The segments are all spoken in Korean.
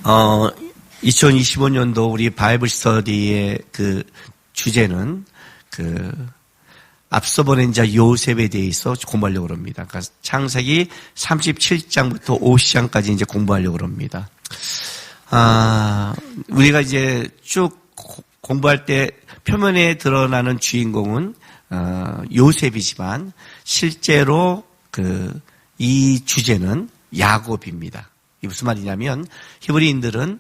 2025년도 우리 바이블 스터디의 그 주제는 앞서 보낸 자 요셉에 대해서 공부하려고 합니다. 그러니까 창세기 37장부터 50장까지 이제 공부하려고 합니다. 우리가 이제 쭉 공부할 때 표면에 드러나는 주인공은 요셉이지만 실제로 이 주제는 야곱입니다. 이게 무슨 말이냐면 히브리인들은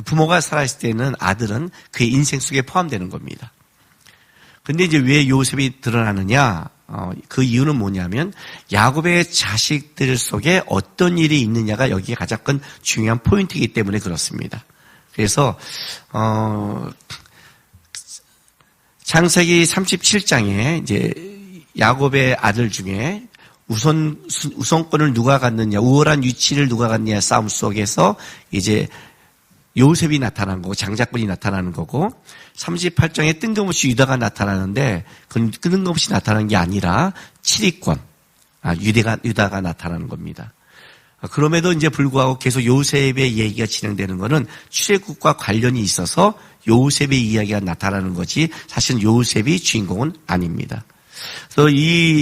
부모가 살아있을 때는 아들은 그의 인생 속에 포함되는 겁니다. 근데 이제 왜 요셉이 드러나느냐? 그 이유는 뭐냐면 야곱의 자식들 속에 어떤 일이 있느냐가 여기에 가장 큰 중요한 포인트이기 때문에 그렇습니다. 그래서 창세기 37장에 이제 야곱의 아들 중에 우선권을 누가 갖느냐, 우월한 위치를 누가 갖느냐 싸움 속에서 이제 요셉이 나타난 거고 장자권이 나타나는 거고 38장에 뜬금없이 유다가 나타나는데 그건 뜬금없이 나타나는 게 아니라 7위권 유다가 나타나는 겁니다. 그럼에도 이제 불구하고 계속 요셉의 얘기가 진행되는 거는 출애굽과 관련이 있어서 요셉의 이야기가 나타나는 거지 사실은 요셉이 주인공은 아닙니다. 그래서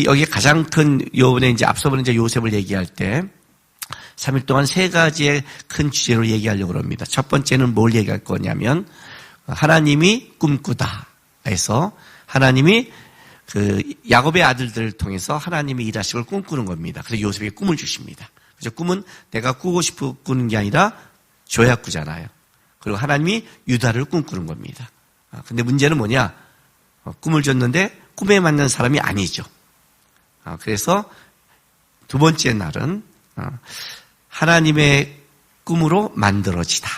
여기 가장 큰 요번에 이제 앞서보는 이제 요셉을 얘기할 때 3일 동안 세 가지의 큰 주제로 얘기하려고 합니다. 첫 번째는 뭘 얘기할 거냐면 하나님이 꿈꾸다 해서 하나님이 야곱의 아들들을 통해서 하나님이 일하시고 꿈꾸는 겁니다. 그래서 요셉에게 꿈을 주십니다. 그래서 꿈은 내가 꾸고 싶어 꾸는 게 아니라 줘야 꾸잖아요. 그리고 하나님이 유다를 꿈꾸는 겁니다. 근데 문제는 뭐냐? 꿈을 줬는데 꿈에 맞는 사람이 아니죠. 그래서 두 번째 날은 하나님의 꿈으로 만들어지다.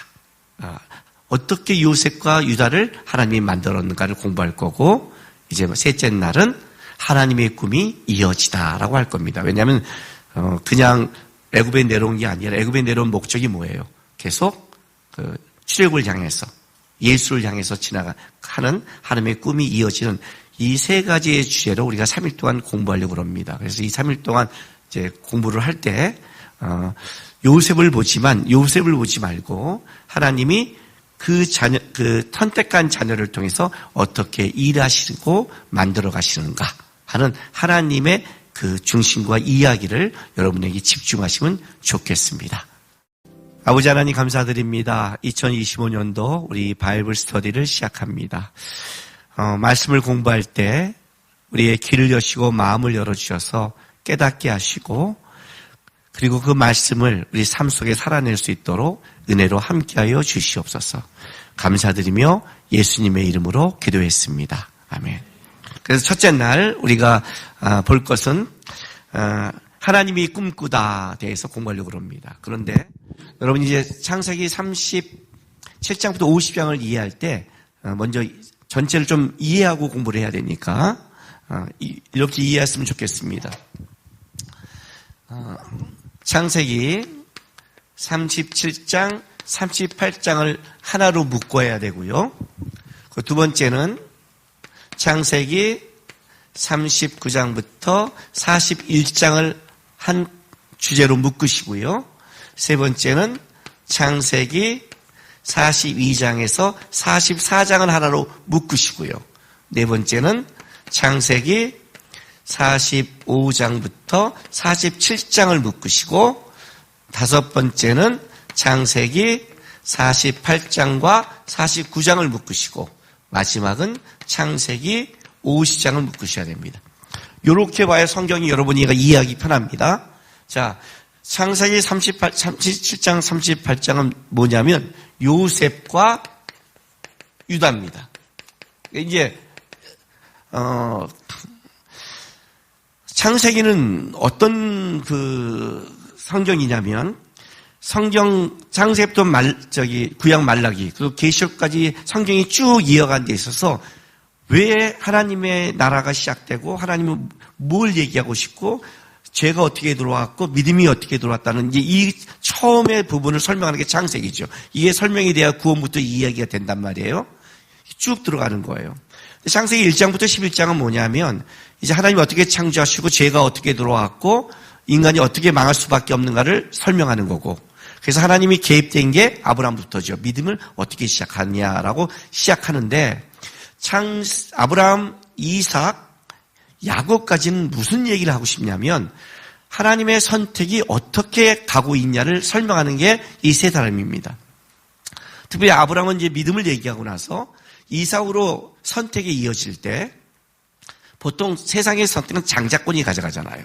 어떻게 요셉과 유다를 하나님이 만들었는가를 공부할 거고 이제 셋째 날은 하나님의 꿈이 이어지다라고 할 겁니다. 왜냐하면 그냥 애굽에 내려온 게 아니라 애굽에 내려온 목적이 뭐예요? 계속 출애굽을 향해서 예수를 향해서 지나가는 하나님의 꿈이 이어지는 이 세 가지의 주제로 우리가 3일 동안 공부하려고 합니다. 그래서 이 3일 동안 이제 공부를 할 때 요셉을 보지 말고 하나님이 그 선택한 자녀를 통해서 어떻게 일하시고 만들어 가시는가 하는 하나님의 그 중심과 이야기를 여러분에게 집중하시면 좋겠습니다. 아버지 하나님 감사드립니다. 2025년도 우리 바이블 스터디를 시작합니다. 말씀을 공부할 때 우리의 귀를 여시고 마음을 열어주셔서 깨닫게 하시고 그리고 그 말씀을 우리 삶 속에 살아낼 수 있도록 은혜로 함께하여 주시옵소서. 감사드리며 예수님의 이름으로 기도했습니다. 아멘. 그래서 첫째 날 우리가 볼 것은 하나님이 꿈꾸다 대해서 공부하려고 합니다. 그런데 여러분 이제 창세기 37장부터 50장을 이해할 때 먼저 전체를 좀 이해하고 공부를 해야 되니까 이렇게 이해했으면 좋겠습니다. 창세기 37장, 38장을 하나로 묶어야 되고요. 그 두 번째는 창세기 39장부터 41장을 한 주제로 묶으시고요. 세 번째는 창세기 42장에서 44장을 하나로 묶으시고요. 네 번째는 창세기 45장부터 47장을 묶으시고 다섯 번째는 창세기 48장과 49장을 묶으시고 마지막은 창세기 50장을 묶으셔야 됩니다. 이렇게 봐야 성경이 여러분이 이해하기 편합니다. 자, 창세기 37장, 38장은 뭐냐면 요셉과 유다입니다. 이제 창세기는 어떤 성경이냐면 창세기부터 구약 말라기 그리고 계시록까지 성경이 쭉 이어간 데 있어서 왜 하나님의 나라가 시작되고 하나님은 뭘 얘기하고 싶고 죄가 어떻게 들어왔고 믿음이 어떻게 들어왔다는 이제 이 처음의 부분을 설명하는 게 창세기죠. 이게 설명이 돼야 구원부터 이야기가 된단 말이에요. 쭉 들어가는 거예요. 창세기 1장부터 11장은 뭐냐면 이제 하나님이 어떻게 창조하시고 죄가 어떻게 들어왔고 인간이 어떻게 망할 수밖에 없는가를 설명하는 거고 그래서 하나님이 개입된 게 아브라함부터죠. 믿음을 어떻게 시작하냐라고 시작하는데 아브라함, 이삭, 야곱까지는 무슨 얘기를 하고 싶냐면 하나님의 선택이 어떻게 가고 있냐를 설명하는 게 이 세 사람입니다. 특별히 아브라함은 이제 믿음을 얘기하고 나서 이삭으로 선택이 이어질 때 보통 세상의 선택은 장자권이 가져가잖아요.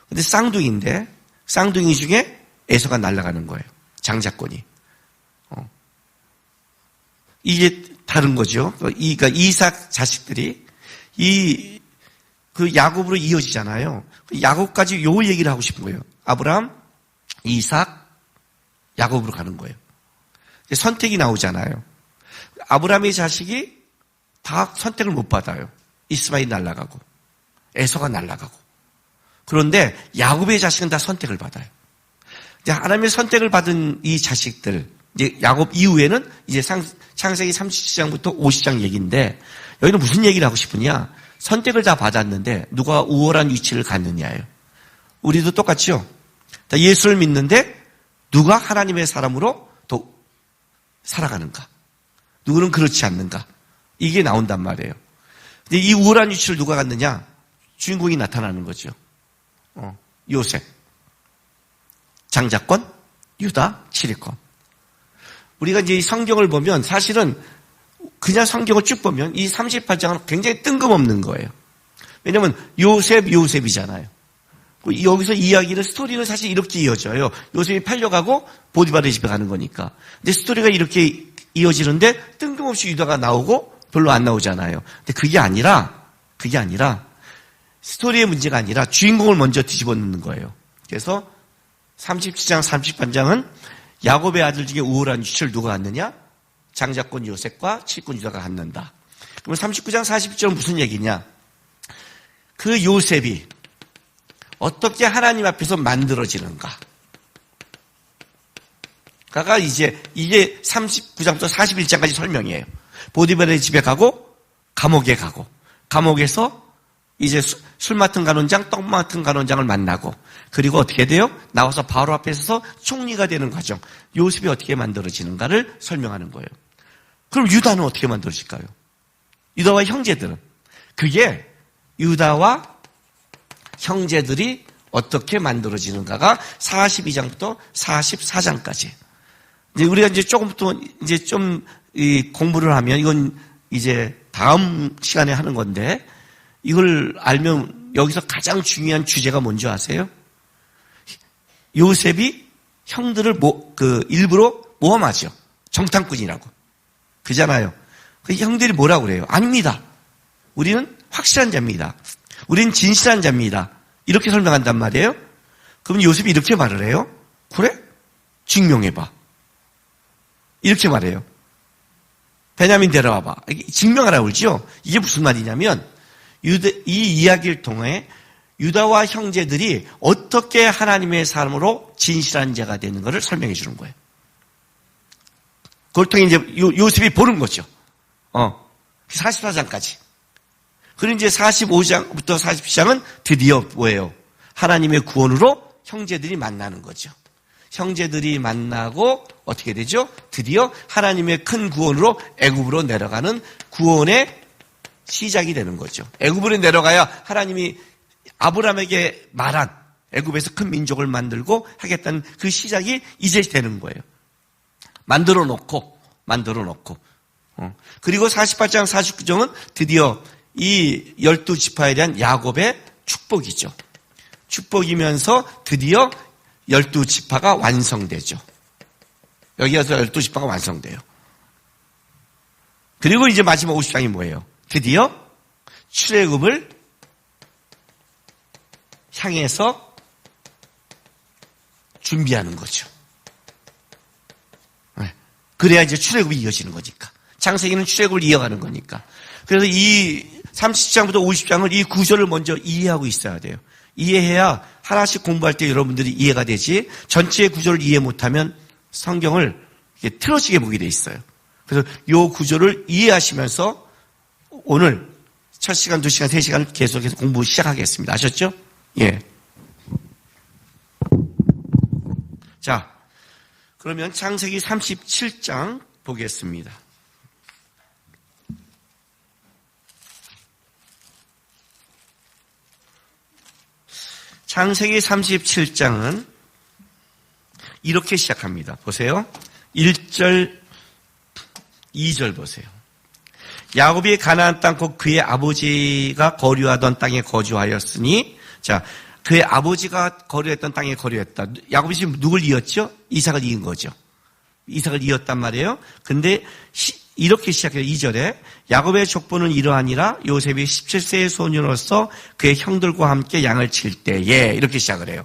근데 쌍둥이인데 쌍둥이 중에 에서가 날아가는 거예요. 장자권이. 이게 다른 거죠. 그러니까 이삭 자식들이 그 야곱으로 이어지잖아요. 야곱까지 요 얘기를 하고 싶은 거예요. 아브라함, 이삭, 야곱으로 가는 거예요. 선택이 나오잖아요. 아브라함의 자식이 다 선택을 못 받아요. 이스마엘이 날아가고 에서가 날아가고. 그런데 야곱의 자식은 다 선택을 받아요. 이제 하나님의 선택을 받은 이 자식들, 이제 야곱 이후에는 이제 창세기 37장부터 50장 얘기인데 여기는 무슨 얘기를 하고 싶으냐? 선택을 다 받았는데 누가 우월한 위치를 갔느냐예요. 우리도 똑같죠. 다 예수를 믿는데 누가 하나님의 사람으로 더 살아가는가? 누구는 그렇지 않는가? 이게 나온단 말이에요. 근데 이 우월한 위치를 누가 갔느냐? 주인공이 나타나는 거죠. 요셉, 장자권, 유다, 7위권. 우리가 이제 이 성경을 보면 사실은 그냥 성경을 쭉 보면 이 38장은 굉장히 뜬금없는 거예요. 왜냐하면 요셉이잖아요. 여기서 이야기를 스토리는 사실 이렇게 이어져요. 요셉이 팔려가고 보디발의 집에 가는 거니까. 근데 스토리가 이렇게 이어지는데 뜬금없이 유다가 나오고 별로 안 나오잖아요. 근데 그게 아니라 스토리의 문제가 아니라 주인공을 먼저 뒤집어 놓는 거예요. 그래서 37장, 38장은 야곱의 아들 중에 우월한 위치를 누가 갖느냐? 장자권 요셉과 칠권 유다가 갖는다. 그럼 39장, 40절은 무슨 얘기냐? 그 요셉이 어떻게 하나님 앞에서 만들어지는가? 그가 이제 이게 39장부터 41장까지 설명이에요. 보디발의 집에 가고 감옥에 가고 감옥에서 이제 술 맡은 간원장, 떡 맡은 간원장을 만나고 그리고 어떻게 돼요? 나와서 바로 앞에 서서 총리가 되는 과정. 요셉이 어떻게 만들어지는가를 설명하는 거예요. 그럼 유다는 어떻게 만들어질까요? 유다와 형제들은 그게 유다와 형제들이 어떻게 만들어지는가가 42장부터 44장까지. 이제 우리가 이제 조금부터 이제 좀 공부를 하면 이건 이제 다음 시간에 하는 건데 이걸 알면 여기서 가장 중요한 주제가 뭔지 아세요? 요셉이 형들을 일부러 모함하죠. 정탐꾼이라고. 그잖아요. 그 형들이 뭐라고 그래요? 아닙니다. 우리는 확실한 자입니다. 우리는 진실한 자입니다. 이렇게 설명한단 말이에요. 그럼 요셉이 이렇게 말을 해요. 그래? 증명해봐. 이렇게 말해요. 베냐민 데려와봐. 증명하라고 그러죠. 이게 무슨 말이냐면 이 이야기를 통해 유다와 형제들이 어떻게 하나님의 사람으로 진실한 자가 되는 것을 설명해 주는 거예요. 그걸 통해 이제 요셉이 보는 거죠. 44장까지. 그리고 이제 45장부터 47장은 드디어 뭐예요? 하나님의 구원으로 형제들이 만나는 거죠. 형제들이 만나고 어떻게 되죠? 드디어 하나님의 큰 구원으로 애굽으로 내려가는 구원의 시작이 되는 거죠. 애굽으로 내려가야 하나님이 아브라함에게 말한 애굽에서 큰 민족을 만들고 하겠다는 그 시작이 이제 되는 거예요. 만들어 놓고. 그리고 48장, 49장은 드디어 이 12지파에 대한 야곱의 축복이죠. 축복이면서 드디어 12지파가 완성되죠. 여기 와서 12지파가 완성돼요. 그리고 이제 마지막 50장이 뭐예요? 드디어 출애굽을 향해서 준비하는 거죠. 그래야 이제 출애굽이 이어지는 거니까. 창세기는 출애굽을 이어가는 거니까. 그래서 이 30장부터 50장을 이 구조를 먼저 이해하고 있어야 돼요. 이해해야 하나씩 공부할 때 여러분들이 이해가 되지 전체의 구조를 이해 못하면 성경을 틀어지게 보게 돼 있어요. 그래서 이 구조를 이해하시면서 오늘 첫 시간, 2시간, 3시간 계속해서 공부 시작하겠습니다. 아셨죠? 예. 자, 그러면 창세기 37장 보겠습니다. 창세기 37장은 이렇게 시작합니다. 보세요. 1절, 2절 보세요. 야곱이 가나안 땅 곧 그의 아버지가 거류하던 땅에 거주하였으니, 자, 그의 아버지가 거류했던 땅에 거류했다. 야곱이 지금 누굴 이었죠? 이삭을 이은 거죠. 이삭을 이었단 말이에요. 근데 이렇게 시작해요. 2절에 야곱의 족보는 이러하니라. 요셉이 17세의 소년으로서 그의 형들과 함께 양을 칠 때에, 이렇게 시작을 해요.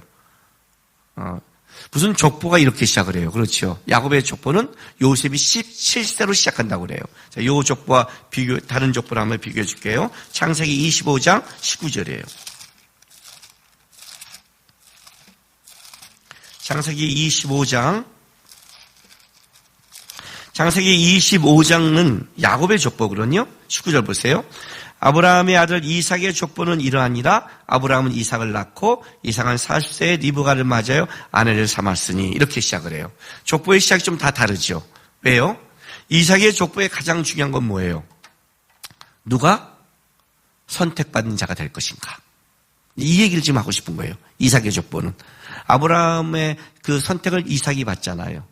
무슨 족보가 이렇게 시작을 해요. 그렇죠. 야곱의 족보는 요셉이 17세로 시작한다고 그래요. 자, 요 족보와 다른 족보를 한번 비교해 줄게요. 창세기 25장 19절이에요. 창세기 25장은 야곱의 족보거든요. 19절 보세요. 아브라함의 아들 이삭의 족보는 이러하니라. 아브라함은 이삭을 낳고 이삭은 40세에 리브가를 맞아요. 아내를 삼았으니, 이렇게 시작을 해요. 족보의 시작이 좀 다 다르죠. 왜요? 이삭의 족보의 가장 중요한 건 뭐예요? 누가 선택받는 자가 될 것인가? 이 얘기를 지금 하고 싶은 거예요. 이삭의 족보는. 아브라함의 그 선택을 이삭이 받잖아요.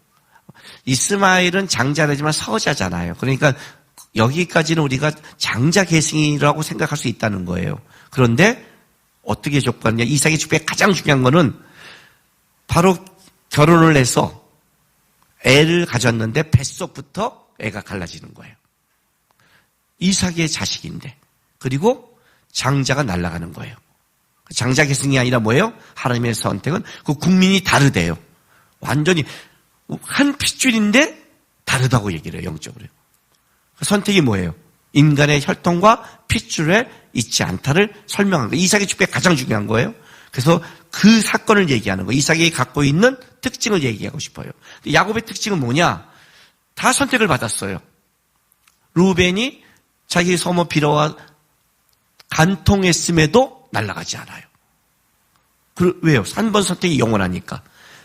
이스마엘은 장자라지만 서자잖아요. 그러니까 여기까지는 우리가 장자 계승이라고 생각할 수 있다는 거예요. 그런데 어떻게 족보하느냐? 이삭의 족보의 가장 중요한 거는 바로 결혼을 해서 애를 가졌는데 뱃속부터 애가 갈라지는 거예요. 이삭의 자식인데, 그리고 장자가 날아가는 거예요. 장자 계승이 아니라 뭐예요? 하나님의 선택은 그 국민이 다르대요. 완전히 한 핏줄인데 다르다고 얘기를 해요. 영적으로. 선택이 뭐예요? 인간의 혈통과 핏줄에 있지 않다를 설명한 거예요. 이삭의 족보가 가장 중요한 거예요. 그래서 그 사건을 얘기하는 거예요. 이삭이 갖고 있는 특징을 얘기하고 싶어요. 야곱의 특징은 뭐냐? 다 선택을 받았어요. 루벤이 자기 소모 비라와 간통했음에도 날아가지 않아요. 왜요? 3번 선택이 영원하니까.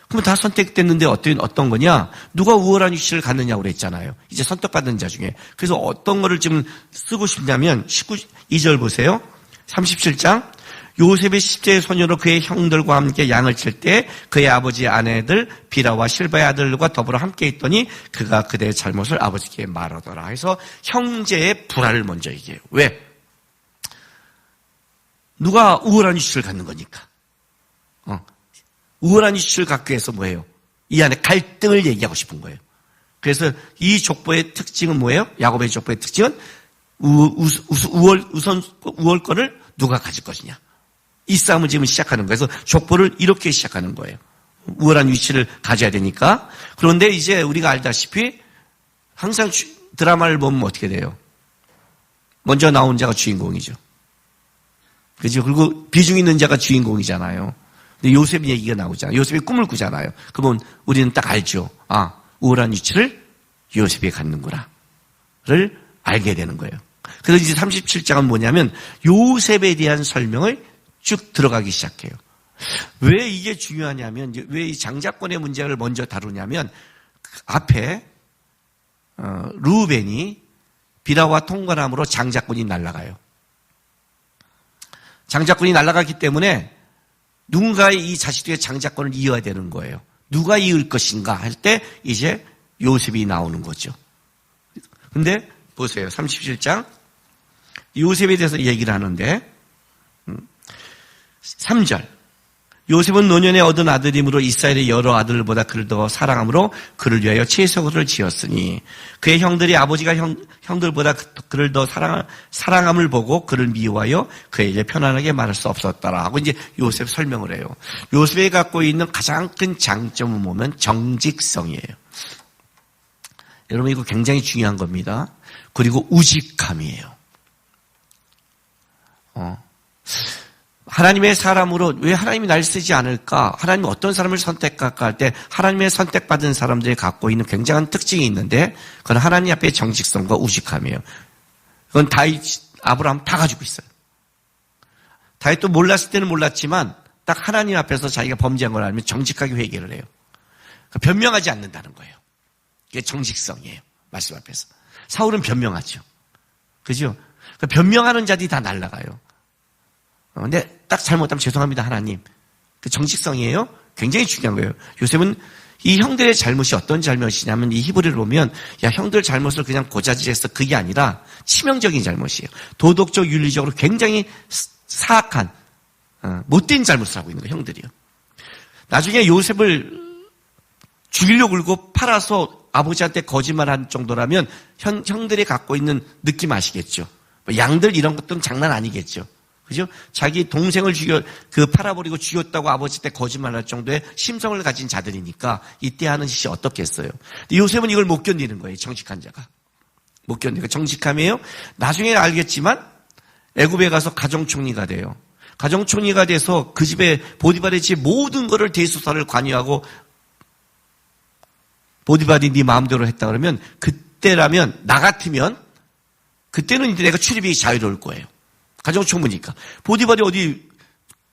그럼 다 선택됐는데 어떤 거냐? 누가 우월한 위치를 갖느냐고 그랬잖아요. 이제 선택받은 자 중에. 그래서 어떤 거를 지금 쓰고 싶냐면 2절 보세요. 37장. 요셉이 10세의 소녀로 그의 형들과 함께 양을 칠 때 그의 아버지의 아내들 비라와 실바의 아들과 더불어 함께 있더니 그가 그대의 잘못을 아버지께 말하더라. 해서 형제의 불화를 먼저 얘기해요. 왜? 누가 우월한 위치를 갖는 거니까. 우월한 이슈를 갖기 위해서 뭐예요? 이 안에 갈등을 얘기하고 싶은 거예요. 그래서 이 족보의 특징은 뭐예요? 야곱의 족보의 특징은 우월권을 누가 가질 것이냐. 이 싸움을 지금 시작하는 거예요. 그래서 족보를 이렇게 시작하는 거예요. 우월한 위치를 가져야 되니까. 그런데 이제 우리가 알다시피 항상 드라마를 보면 어떻게 돼요? 먼저 나온 자가 주인공이죠. 그죠? 그리고 비중 있는 자가 주인공이잖아요. 근데 요셉 얘기가 나오잖아요. 요셉이 꿈을 꾸잖아요. 그러면 우리는 딱 알죠. 아, 우월한 위치를 요셉이 갖는구나를 알게 되는 거예요. 그래서 이제 37장은 뭐냐면 요셉에 대한 설명을 쭉 들어가기 시작해요. 왜 이게 중요하냐면, 왜 이 장자권의 문제를 먼저 다루냐면, 앞에 루벤이 비라와 통관함으로 장자권이 날아가요. 장자권이 날아가기 때문에 누군가의 이 자식들의 장자권을 이어야 되는 거예요. 누가 이을 것인가 할 때 이제 요셉이 나오는 거죠. 근데 보세요. 37장. 요셉에 대해서 얘기를 하는데 3절. 요셉은 노년에 얻은 아들이므로 이스라엘의 여러 아들보다 그를 더 사랑함으로 그를 위하여 채소를 지었으니 그의 형들이 아버지가 형들보다 그를 더 사랑함을 보고 그를 미워하여 그에게 편안하게 말할 수 없었더라 하고 이제 요셉 설명을 해요. 요셉이 갖고 있는 가장 큰 장점은 뭐냐면 정직성이에요. 여러분 이거 굉장히 중요한 겁니다. 그리고 우직함이에요. 하나님의 사람으로 왜 하나님이 날 쓰지 않을까? 하나님이 어떤 사람을 선택할까 할 때 하나님의 선택받은 사람들이 갖고 있는 굉장한 특징이 있는데 그건 하나님 앞에 정직성과 우직함이에요. 그건 다윗, 아브라함 다 가지고 있어요. 다윗도 몰랐을 때는 몰랐지만 딱 하나님 앞에서 자기가 범죄한 걸 알면 정직하게 회개를 해요. 변명하지 않는다는 거예요. 이게 정직성이에요. 말씀 앞에서. 사울은 변명하죠. 그죠? 변명하는 자들이 다 날아가요. 근데 딱 잘못하면 죄송합니다, 하나님. 그 정직성이에요. 굉장히 중요한 거예요. 요셉은 이 형들의 잘못이 어떤 잘못이냐면 이 히브리를 보면 야 형들 잘못을 그냥 고자질해서 그게 아니라 치명적인 잘못이에요. 도덕적 윤리적으로 굉장히 사악한 못된 잘못을 하고 있는 거예요. 형들이요. 나중에 요셉을 죽이려고 그러고 팔아서 아버지한테 거짓말한 정도라면 형들이 갖고 있는 느낌 아시겠죠? 양들 이런 것들은 장난 아니겠죠. 그죠? 자기 동생을 팔아버리고 죽였다고 아버지한테 거짓말할 정도의 심성을 가진 자들이니까 이때 하는 짓이 어떻겠어요? 근데 요셉은 이걸 못 견디는 거예요. 정직한 자가. 못 견디고 정직함이에요. 나중에 알겠지만 애굽에 가서 가정총리가 돼요. 가정총리가 돼서 그 집에 보디발의 집 모든 것을 대수사를 관여하고 보디발이 네 마음대로 했다 그러면 그때라면 나 같으면 그때는 이제 내가 출입이 자유로울 거예요. 가정총무니까. 보디발이 어디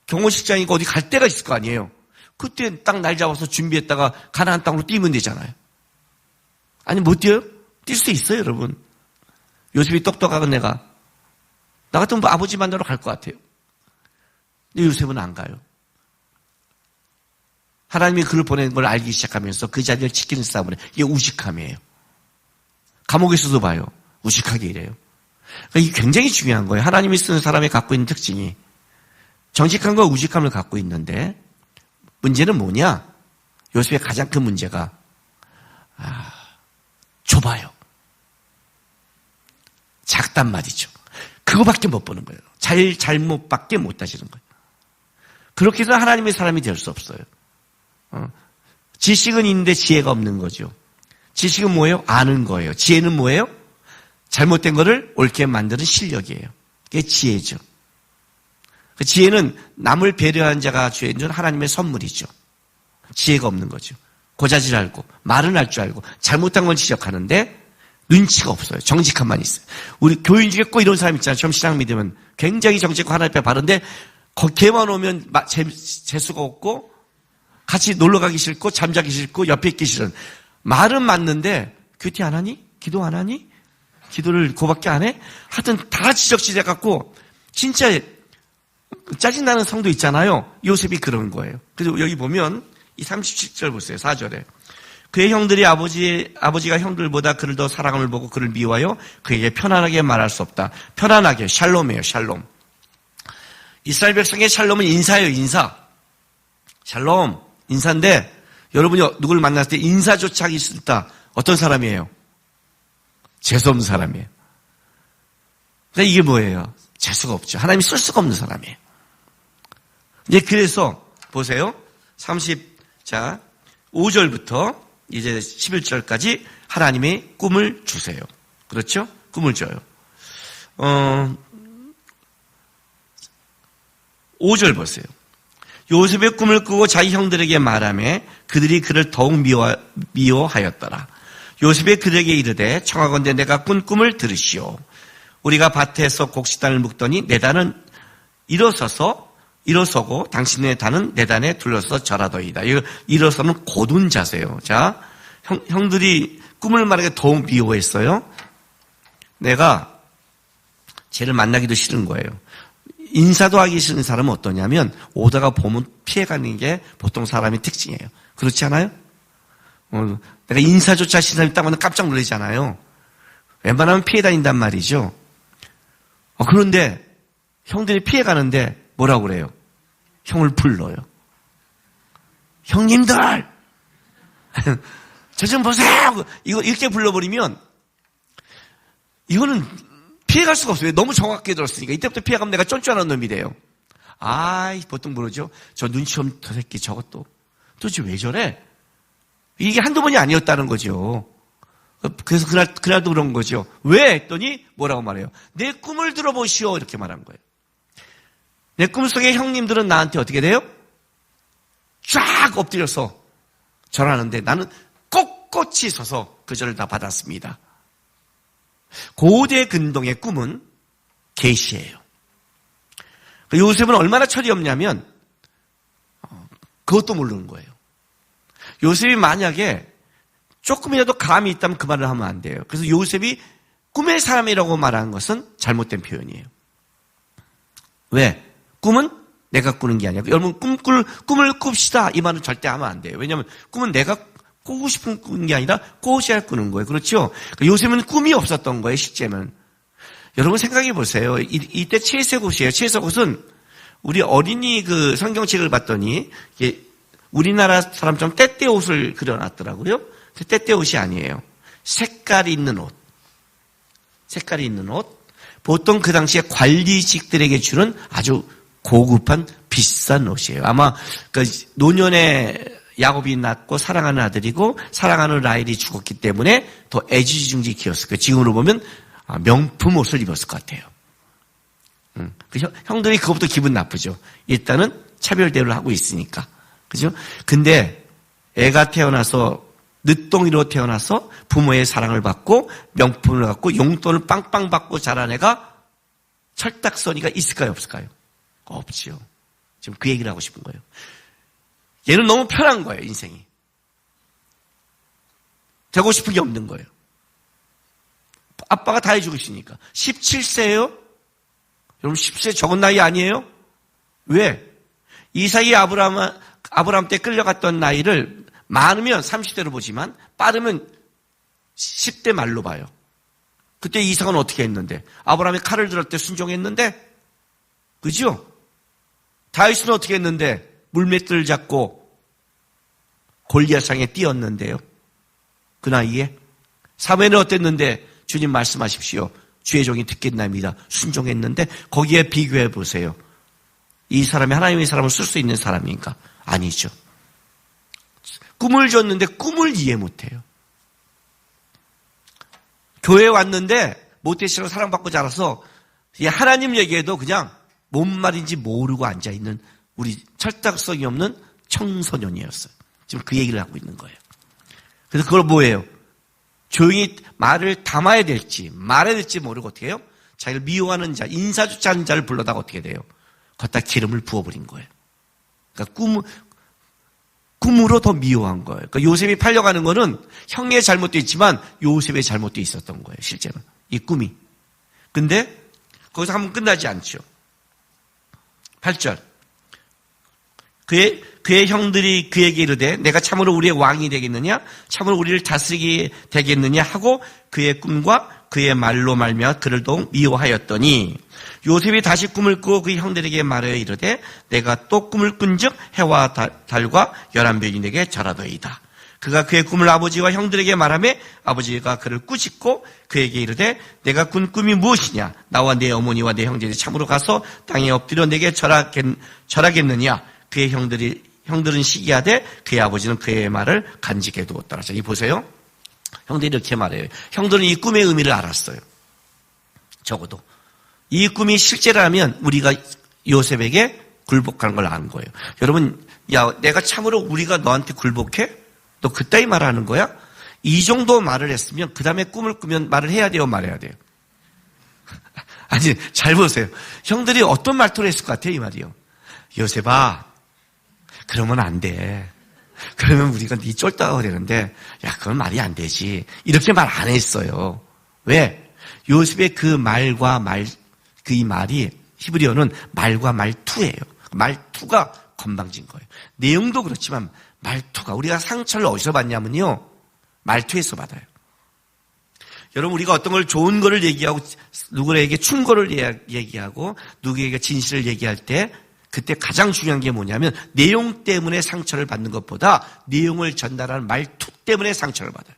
경호실장이고 어디 갈 데가 있을 거 아니에요. 그때 딱 날 잡아서 준비했다가 가나안 땅으로 뛰면 되잖아요. 아니 못 뛰어요? 뛸 수 있어요, 여러분. 요셉이 똑똑하건 내가. 나 같으면 뭐 아버지 만나러 갈 것 같아요. 근데 요셉은 안 가요. 하나님이 그를 보낸 걸 알기 시작하면서 그 자리를 지키는 싸움을 해요. 이게 우직함이에요. 감옥에서도 봐요. 우직하게 이래요. 그러니까 이게 굉장히 중요한 거예요. 하나님이 쓰는 사람이 갖고 있는 특징이 정직함과 우직함을 갖고 있는데 문제는 뭐냐? 요셉의 가장 큰 문제가 좁아요. 작단 말이죠. 그거밖에 못 보는 거예요. 잘못밖에 못 하시는 거예요. 그렇게 해서 하나님의 사람이 될 수 없어요. 지식은 있는데 지혜가 없는 거죠. 지식은 뭐예요? 아는 거예요. 지혜는 뭐예요? 잘못된 거를 옳게 만드는 실력이에요. 그게 지혜죠. 그 지혜는 남을 배려한 자가 주인 줄 하나님의 선물이죠. 지혜가 없는 거죠. 고자질 알고 말은 할 줄 알고 잘못한 건 지적하는데 눈치가 없어요. 정직함만 있어요. 우리 교인 중에 꼭 이런 사람 있잖아요. 처음 신앙 믿으면 굉장히 정직하고 하나님 앞에 바른데 걔만 오면 재수가 없고 같이 놀러 가기 싫고 잠자기 싫고 옆에 있기 싫은. 말은 맞는데 큐티 안 하니? 기도 안 하니? 기도를 그거밖에 안 해? 하여튼 다 지적지적갖고 진짜 짜증나는 성도 있잖아요. 요셉이 그런 거예요. 그래서 여기 보면 이 37절 보세요. 4절에. 그의 형들이 아버지가 형들보다 그를 더 사랑함을 보고 그를 미워하여 그에게 편안하게 말할 수 없다. 편안하게 샬롬이에요. 샬롬. 이스라엘 백성의 샬롬은 인사예요. 인사. 샬롬. 인사인데 여러분이 누구를 만났을 때 인사조차 하기 싫다. 어떤 사람이에요? 재수없는 사람이에요. 그러니까 이게 뭐예요? 재수가 없죠. 하나님이 쓸 수가 없는 사람이에요. 이제 그래서 보세요. 5절부터 이제 11절까지 하나님의 꿈을 주세요. 그렇죠? 꿈을 줘요. 5절 보세요. 요셉의 꿈을 꾸고 자기 형들에게 말하며 그들이 그를 더욱 미워하였더라. 요셉이 그들에게 이르되 청하건대 내가 꾼 꿈을 들으시오. 우리가 밭에서 곡식단을 묶더니 내 단은 일어서고 당신의 단은 내 단에 둘러서 절하더이다. 일어서는 고둔 자세요. 자, 형들이 꿈을 말하게 더욱 미워했어요. 내가 쟤를 만나기도 싫은 거예요. 인사도 하기 싫은 사람은 어떠냐면 오다가 보면 피해가는 게 보통 사람의 특징이에요. 그렇지 않아요? 내가 인사조차 하시는 사람이 딱 보면 깜짝 놀라잖아요. 웬만하면 피해 다닌단 말이죠. 그런데 형들이 피해가는데 뭐라고 그래요? 형을 불러요. 형님들! 저 좀 보세요! 이거 이렇게 불러버리면 이거는 피해갈 수가 없어요. 너무 정확하게 들었으니까. 이때부터 피해가면 내가 쫀쫀한 놈이 돼요. 보통 모르죠. 저 눈치 없는 저 새끼 저것도. 도대체 왜 저래? 이게 한두 번이 아니었다는 거죠. 그래서 그날도 그런 거죠. 왜? 했더니 뭐라고 말해요? 내 꿈을 들어보시오. 이렇게 말한 거예요. 내 꿈속에 형님들은 나한테 어떻게 돼요? 쫙 엎드려서 절하는데 나는 꼿꼿이 서서 그 절을 다 받았습니다. 고대 근동의 꿈은 계시예요. 요셉은 얼마나 철이 없냐면 그것도 모르는 거예요. 요셉이 만약에 조금이라도 감이 있다면 그 말을 하면 안 돼요. 그래서 요셉이 꿈의 사람이라고 말하는 것은 잘못된 표현이에요. 왜? 꿈은 내가 꾸는 게 아니야. 여러분 꿈을 꿉시다 이 말은 절대 하면 안 돼요. 왜냐하면 꿈은 내가 꾸고 싶은 꾸는 게 아니라 꾸셔야 꾸는 거예요. 그렇죠? 요셉은 꿈이 없었던 거예요. 실제는. 여러분 생각해 보세요. 이때 채색옷이에요. 채색옷은 우리 어린이 그 성경책을 봤더니 이게 우리나라 사람처럼 때때 옷을 그려놨더라고요. 때때 옷이 아니에요. 색깔이 있는 옷. 색깔이 있는 옷. 보통 그 당시에 관리직들에게 주는 아주 고급한 비싼 옷이에요. 아마 그 노년에 야곱이 낳고 사랑하는 아들이고 사랑하는 라헬이 죽었기 때문에 더 애지중지 키웠을 거예요. 지금으로 보면 명품 옷을 입었을 것 같아요. 형들이 그것부터 기분 나쁘죠. 일단은 차별 대우를 하고 있으니까. 그죠? 근데 애가 태어나서 늦둥이로 태어나서 부모의 사랑을 받고 명품을 갖고 용돈을 빵빵 받고 자란 애가 철딱서니가 있을까요? 없을까요? 없지요. 지금 그 얘기를 하고 싶은 거예요. 얘는 너무 편한 거예요, 인생이. 되고 싶은 게 없는 거예요. 아빠가 다 해주고 있으니까. 17세예요? 여러분 10세 적은 나이 아니에요? 왜? 이삭이 아브라함 때 끌려갔던 나이를 많으면 30대로 보지만 빠르면 10대 말로 봐요. 그때 이삭은 어떻게 했는데? 아브라함이 칼을 들을 때 순종했는데? 그죠? 다윗은 어떻게 했는데? 물맷돌을 잡고 골리앗상에 뛰었는데요. 그 나이에. 사무엘은 어땠는데? 주님 말씀하십시오. 주의 종이 듣겠나이다. 순종했는데 거기에 비교해 보세요. 이 사람이 하나님의 사람을 쓸 수 있는 사람인가? 아니죠. 꿈을 줬는데 꿈을 이해 못해요. 교회에 왔는데 모태신으로 사랑받고 자라서 하나님 얘기해도 그냥 뭔 말인지 모르고 앉아있는 우리 철딱성이 없는 청소년이었어요. 지금 그 얘기를 하고 있는 거예요. 그래서 그걸 뭐예요? 조용히 말을 담아야 될지 말아야 될지 모르고 어떻게 해요? 자기를 미워하는 자, 인사조차 하는 자를 불러다가 어떻게 돼요? 걷다 기름을 부어버린 거예요. 그러니까 꿈으로 더 미워한 거예요. 그러니까 요셉이 팔려가는 거는 형의 잘못도 있지만 요셉의 잘못도 있었던 거예요. 실제는 이 꿈이. 근데 거기서 한번 끝나지 않죠. 8절. 그의 형들이 그에게 이르되 내가 참으로 우리의 왕이 되겠느냐? 참으로 우리를 다스리게 되겠느냐? 하고 그의 꿈과 그의 말로 말미암아 그를 더욱 미워하였더니 요셉이 다시 꿈을 꾸고 그 형들에게 말하여 이르되 내가 또 꿈을 꾼즉 해와 달과 11별이 내게 절하더이다. 그가 그의 꿈을 아버지와 형들에게 말하며 아버지가 그를 꾸짖고 그에게 이르되 내가 꾼 꿈이 무엇이냐? 나와 내 어머니와 내 형제들이 참으로 가서 땅에 엎드려 내게 절하겠느냐? 그의 형들은 시기하되 그의 아버지는 그의 말을 간직해 두었더라. 자, 이 보세요. 형들이 이렇게 말해요. 형들은 이 꿈의 의미를 알았어요. 적어도. 이 꿈이 실제라면 우리가 요셉에게 굴복하는 걸 아는 거예요. 여러분, 야, 내가 참으로 우리가 너한테 굴복해? 너 그따위 말하는 거야? 이 정도 말을 했으면 그 다음에 꿈을 꾸면 말을 해야 돼요, 말해야 돼요? 아니, 잘 보세요. 형들이 어떤 말투를 했을 것 같아요, 이 말이요. 요셉아, 그러면 안 돼. 그러면 우리가 네 쫄따가 되는데, 야, 그건 말이 안 되지. 이렇게 말 안 했어요. 왜? 요셉의 그 말과 이 말이 히브리어는 말과 말투예요. 말투가 건방진 거예요. 내용도 그렇지만 말투가 우리가 상처를 어디서 받냐면요. 말투에서 받아요. 여러분 우리가 어떤 걸 좋은 거를 얘기하고 누구에게 충고를 얘기하고 누구에게 진실을 얘기할 때 그때 가장 중요한 게 뭐냐면 내용 때문에 상처를 받는 것보다 내용을 전달하는 말투 때문에 상처를 받아요.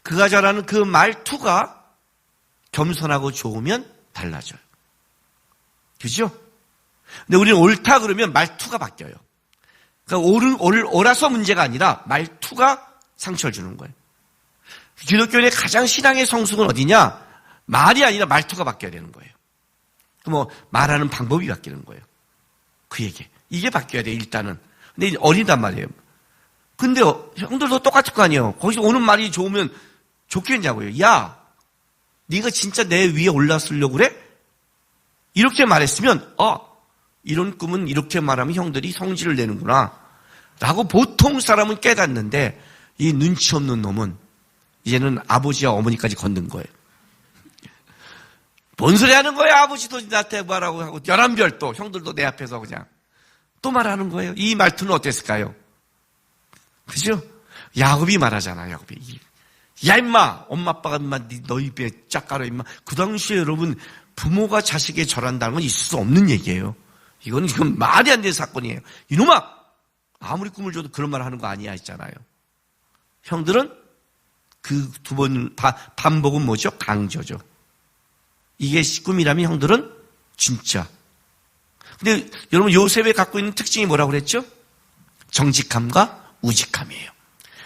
그가 잘하는 그 말투가 겸손하고 좋으면 달라져요. 그죠? 근데 우리는 옳다 그러면 말투가 바뀌어요. 그러니까 옳아서 문제가 아니라 말투가 상처를 주는 거예요. 기독교의 가장 신앙의 성숙은 어디냐? 말이 아니라 말투가 바뀌어야 되는 거예요. 뭐 말하는 방법이 바뀌는 거예요. 그에게. 이게 바뀌어야 돼요, 일단은. 근데 어리단 말이에요. 근데 형들도 똑같을 거 아니에요. 거기서 오는 말이 좋으면 좋겠냐고요. 야, 네가 진짜 내 위에 올랐으려고 그래? 이렇게 말했으면 이런 꿈은 이렇게 말하면 형들이 성질을 내는구나. 라고 보통 사람은 깨닫는데 이 눈치 없는 놈은 이제는 아버지와 어머니까지 건든 거예요. 뭔 소리 하는 거야? 아버지도 나한테 말하고 하고 11별 또 형들도 내 앞에서 그냥 또 말하는 거예요. 이 말투는 어땠을까요? 그죠? 야곱이 말하잖아. 야곱이. 야 임마 엄마 아빠가 임마 너 입에 짝 깔아 임마. 그 당시에 여러분 부모가 자식에게 절한다는 건 있을 수 없는 얘기예요. 이건 말이 안 되는 사건이에요. 이놈아 아무리 꿈을 줘도 그런 말 하는 거 아니야 했잖아요. 형들은 그 두 번 반복은 뭐죠? 강조죠. 이게 꿈이라면 형들은 진짜. 근데 여러분 요셉이 갖고 있는 특징이 뭐라고 그랬죠? 정직함과 우직함이에요.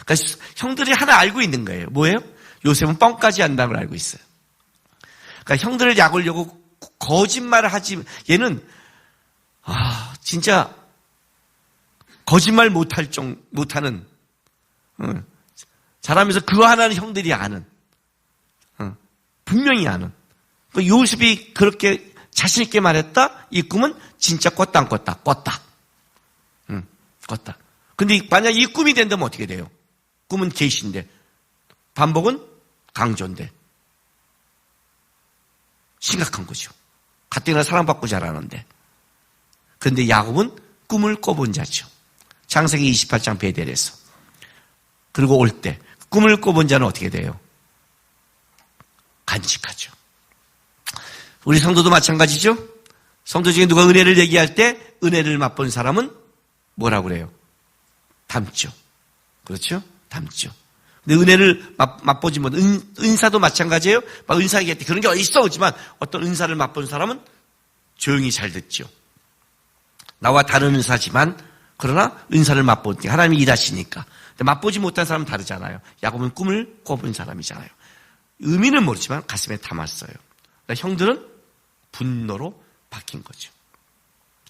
그러니까 형들이 하나 알고 있는 거예요. 뭐예요? 요셉은 뻥까지 한다는 걸 알고 있어요. 그러니까 형들을 약올려고 거짓말을 하지. 얘는 진짜 거짓말 못하는 잘하면서 그거 하나는 형들이 아는 분명히 아는. 요셉이 그렇게 자신 있게 말했다. 이 꿈은 진짜 꿨다 안 꿨다. 꿨다. 꿨다. 근데 만약 이 꿈이 된다면 어떻게 돼요? 꿈은 계시인데 반복은 강조인데 심각한 거죠. 가뜩이나 사랑받고 자라는데. 그런데 야곱은 꿈을 꿔본 자죠. 창세기 28장 베델에서. 그리고 올 때 꿈을 꿔본 자는 어떻게 돼요? 간직하죠. 우리 성도도 마찬가지죠. 성도 중에 누가 은혜를 얘기할 때 은혜를 맛본 사람은 뭐라고 그래요? 담죠. 그렇죠? 담죠. 근데 은혜를 맛보지 못, 은사도 마찬가지예요. 막 은사 얘기할 때 그런 게 어딨어. 그렇지만 어떤 은사를 맛본 사람은 조용히 잘 듣죠. 나와 다른 은사지만 그러나 은사를 맛보니까 하나님이 일하시니까. 근데 맛보지 못한 사람은 다르잖아요. 야곱은 꿈을 꿔본 사람이잖아요. 의미는 모르지만 가슴에 담았어요. 그러니까 형들은 분노로 바뀐 거죠.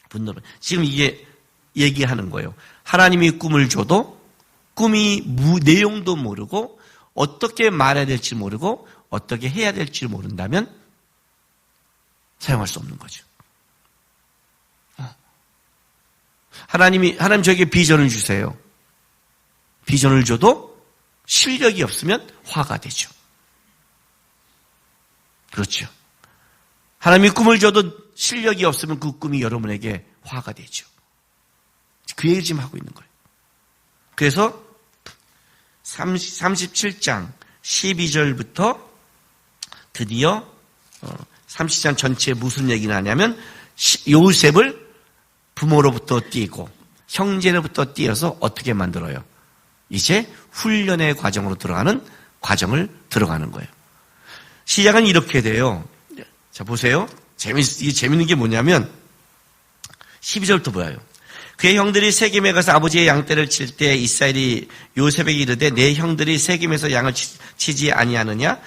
분노로. 지금 이게 얘기하는 거예요. 하나님이 꿈을 줘도 꿈이 내용도 모르고 어떻게 말해야 될지 모르고 어떻게 해야 될지 모른다면 사용할 수 없는 거죠. 하나님 저에게 비전을 주세요. 비전을 줘도 실력이 없으면 화가 되죠. 그렇죠. 하나님이 꿈을 줘도 실력이 없으면 그 꿈이 여러분에게 화가 되죠. 그 얘기를 지금 하고 있는 거예요. 그래서 37장 12절부터 드디어 30장 전체에 무슨 얘기를 하냐면 요셉을 부모로부터 띄고 형제로부터 띄어서 어떻게 만들어요? 이제 훈련의 과정으로 들어가는 거예요. 시작은 이렇게 돼요. 자, 보세요. 이게 재밌는 게 뭐냐면 12절부터 보여요. 그의 형들이 세겜에 가서 아버지의 양떼를 칠 때 이스라엘이 요셉에게 이르되 내 형들이 세겜에서 양을 치지 아니하느냐?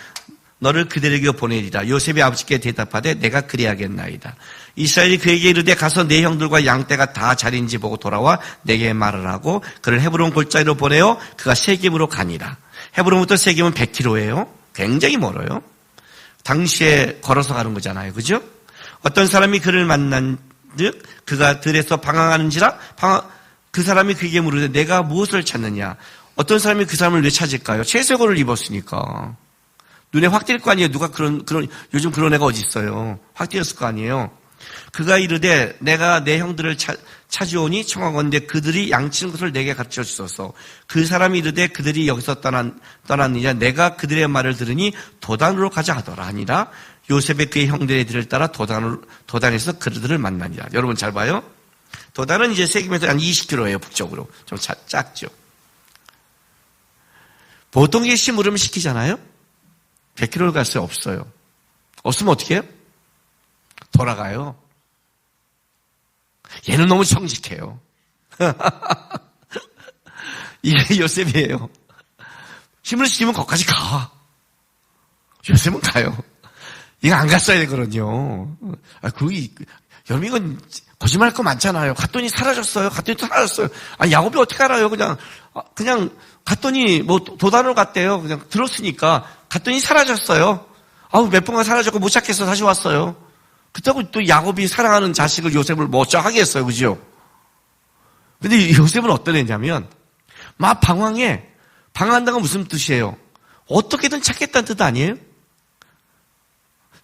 너를 그들에게 보내리라. 요셉이 아버지께 대답하되 내가 그리하겠나이다. 이스라엘이 그에게 이르되 가서 내 형들과 양떼가 다 자리인지 보고 돌아와 내게 말을 하고 그를 헤브론 골짜기로 보내어 그가 세겜으로 가니라. 헤브론부터 세겜은 100km예요. 굉장히 멀어요. 당시에 걸어서 가는 거잖아요. 그죠? 어떤 사람이 그를 만난 즉 그가 들에서 방황하는지라 그 사람이 그에게 물으되 내가 무엇을 찾느냐? 어떤 사람이 그 사람을 왜 찾을까요? 채색옷을 입었으니까. 눈에 확 띌 거 아니에요. 누가 요즘 그런 애가 어디 있어요. 확 띄었을 거 아니에요. 그가 이르되 내가 내 형들을 찾아오니 청하건대 그들이 양치는 것을 내게 가르쳐 주소서. 그 사람이 이르되 그들이 여기서 떠났느냐 내가 그들의 말을 들으니 도단으로 가자 하더라 하니라. 요셉의 그의 형들의 들을 따라 도단에서 그들을 만나니라. 여러분 잘 봐요. 도단은 이제 세겜에서 한 20km예요. 북쪽으로. 좀 작죠. 보통 이게 심부름 시키잖아요. 100km를 갈 수 없어요. 없으면 어떻게 해요? 돌아가요. 얘는 너무 정직해요. 이게 요셉이에요. 힘을 시키면 거기까지 가. 요셉은 가요. 이거 안 갔어야 되거든요. 여러분 이건 거짓말할 거 많잖아요. 갔더니 사라졌어요. 갔더니 사라졌어요. 야곱이 어떻게 알아요? 그냥 갔더니 뭐 도단으로 갔대요. 그냥 들었으니까 갔더니 사라졌어요. 몇 번간 사라졌고 못 찾겠어 다시 왔어요. 그렇다고 또 야곱이 사랑하는 자식을 요셉을 못 하겠어요. 그죠? 근데 요셉은 어떤 애냐면 막 방황해. 방황한다는 건 무슨 뜻이에요? 어떻게든 찾겠다는 뜻 아니에요?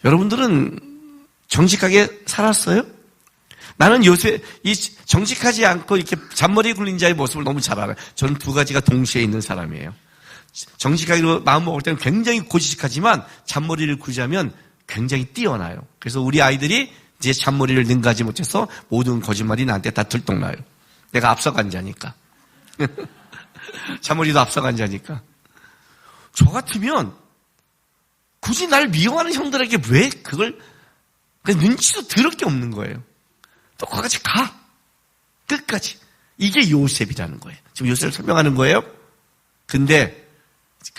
여러분들은 정직하게 살았어요? 나는 요새 이 정직하지 않고 이렇게 잔머리 굴린 자의 모습을 너무 잘 알아요. 저는 두 가지가 동시에 있는 사람이에요. 정직하게 마음 먹을 때는 굉장히 고지식하지만 잔머리를 굴자면 굉장히 뛰어나요. 그래서 우리 아이들이 이제 잔머리를 능가하지 못해서 모든 거짓말이 나한테 다 들통나요. 내가 앞서간 자니까. 잔머리도 앞서간 자니까. 저 같으면 굳이 날 미워하는 형들에게 왜 그걸 눈치도 더럽게 없는 거예요. 또 거기까지 가. 끝까지. 이게 요셉이라는 거예요. 지금 요셉을 설명하는 거예요. 근데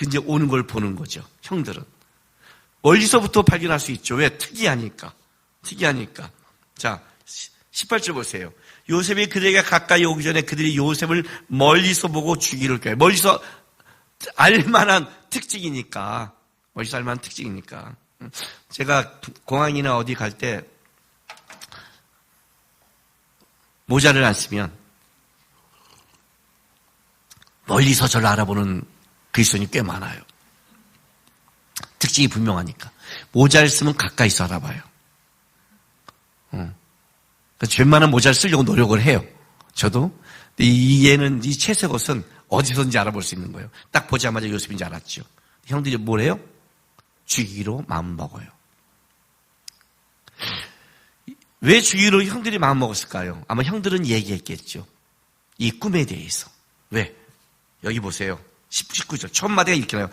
이제 오는 걸 보는 거죠. 형들은. 멀리서부터 발견할 수 있죠. 왜? 특이하니까. 자, 18절 보세요. 요셉이 그들에게 가까이 오기 전에 그들이 요셉을 멀리서 보고 죽이를 꾀요. 멀리서 알만한 특징이니까. 제가 공항이나 어디 갈 때 모자를 안 쓰면 멀리서 저를 알아보는 그리스도인이 꽤 많아요. 특징이 분명하니까. 모자를 쓰면 가까이서 알아봐요. 그래서 웬만한 모자를 쓰려고 노력을 해요. 저도. 얘는, 이 채색 옷은 어디서든지 알아볼 수 있는 거예요. 딱 보자마자 요셉인지 알았죠. 형들이 뭐래요? 죽이기로 마음먹어요. 왜 죽이기로 형들이 마음먹었을까요? 아마 형들은 얘기했겠죠. 이 꿈에 대해서. 왜? 여기 보세요. 19절. 첫 마디가 이렇게 나와요.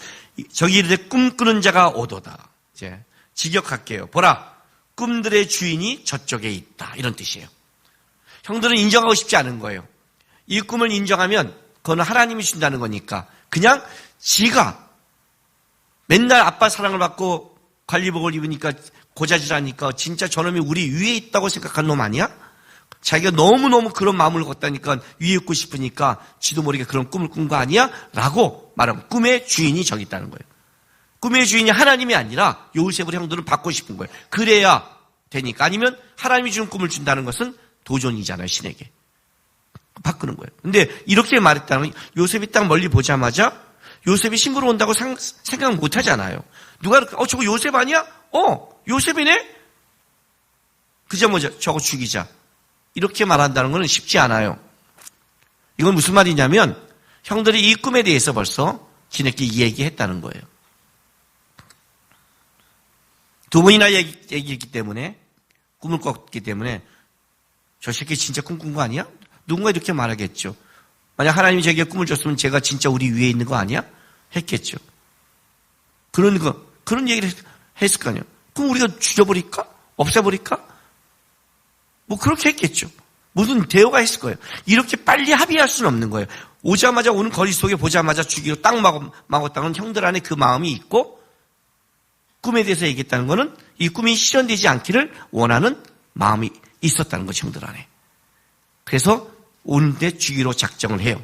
저기 이르되 꿈꾸는 자가 오도다. 이제 직역할게요. 보라. 꿈들의 주인이 저쪽에 있다. 이런 뜻이에요. 형들은 인정하고 싶지 않은 거예요. 이 꿈을 인정하면 그건 하나님이 준다는 거니까 그냥 지가 맨날 아빠 사랑을 받고 관리복을 입으니까 고자질하니까 진짜 저놈이 우리 위에 있다고 생각한 놈 아니야? 자기가 너무너무 그런 마음을 갖다니까 위에 있고 싶으니까 지도 모르게 그런 꿈을 꾼 거 아니야? 라고 말하면 꿈의 주인이 저기 있다는 거예요. 꿈의 주인이 하나님이 아니라 요셉을 형들은 받고 싶은 거예요. 그래야 되니까. 아니면 하나님이 준 꿈을 준다는 것은 도전이잖아요. 신에게. 바꾸는 거예요. 근데 이렇게 말했다는 건 요셉이 딱 멀리 보자마자 요셉이 신부로 온다고 생각 못 하잖아요. 누가 그렇게 저거 요셉 아니야? 요셉이네? 그저 저거 죽이자. 이렇게 말한다는 건 쉽지 않아요. 이건 무슨 말이냐면 형들이 이 꿈에 대해서 벌써 지네끼리 얘기했다는 거예요. 두 번이나 얘기했기 때문에 꿈을 꿨기 때문에 저 새끼 진짜 꿈꾼 거 아니야? 누군가 이렇게 말하겠죠. 만약 하나님이 제게 꿈을 줬으면 제가 진짜 우리 위에 있는 거 아니야? 했겠죠. 그런 얘기를 했을 거 아니에요. 그럼 우리가 죽여버릴까? 없애버릴까? 뭐 그렇게 했겠죠. 무슨 대화가 했을 거예요. 이렇게 빨리 합의할 수는 없는 거예요. 오자마자 오는 거리 속에 보자마자 죽이로 딱 막았다는 형들 안에 그 마음이 있고 꿈에 대해서 얘기했다는 거는 이 꿈이 실현되지 않기를 원하는 마음이 있었다는 거죠. 형들 안에. 그래서 오는데 죽이로 작정을 해요.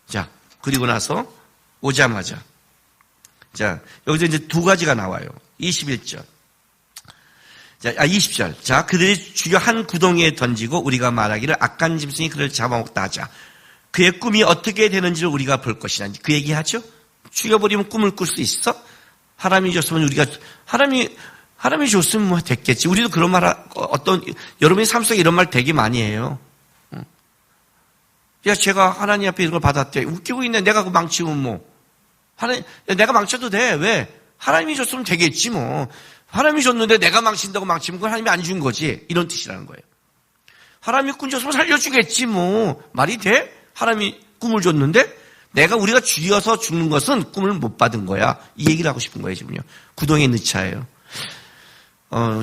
자, 그리고 나서 오자마자 자, 여기서 이제 두 가지가 나와요. 21절. 자, 20절. 자, 그들이 죽여 한 구덩이에 던지고 우리가 말하기를 악한 짐승이 그를 잡아먹다 하자. 그의 꿈이 어떻게 되는지를 우리가 볼 것이라. 그 얘기하죠? 죽여버리면 꿈을 꿀 수 있어? 하나님이 줬으면 우리가 하나님이 줬으면 뭐 됐겠지. 우리도 그런 말 여러분의 삶 속에 이런 말 되게 많이 해요. 야, 제가 하나님 앞에 이런 걸 받았대. 웃기고 있네. 내가 그 망치면 뭐. 내가 망쳐도 돼. 왜? 하나님이 줬으면 되겠지 뭐. 하나님이 줬는데 내가 망친다고 망치면 그건 하나님이 안 준 거지. 이런 뜻이라는 거예요. 하나님이 꿈 줬으면 살려주겠지 뭐. 말이 돼? 하나님이 꿈을 줬는데 우리가 죽여서 죽는 것은 꿈을 못 받은 거야. 이 얘기를 하고 싶은 거예요, 지금요. 구덩이에 넣자예요.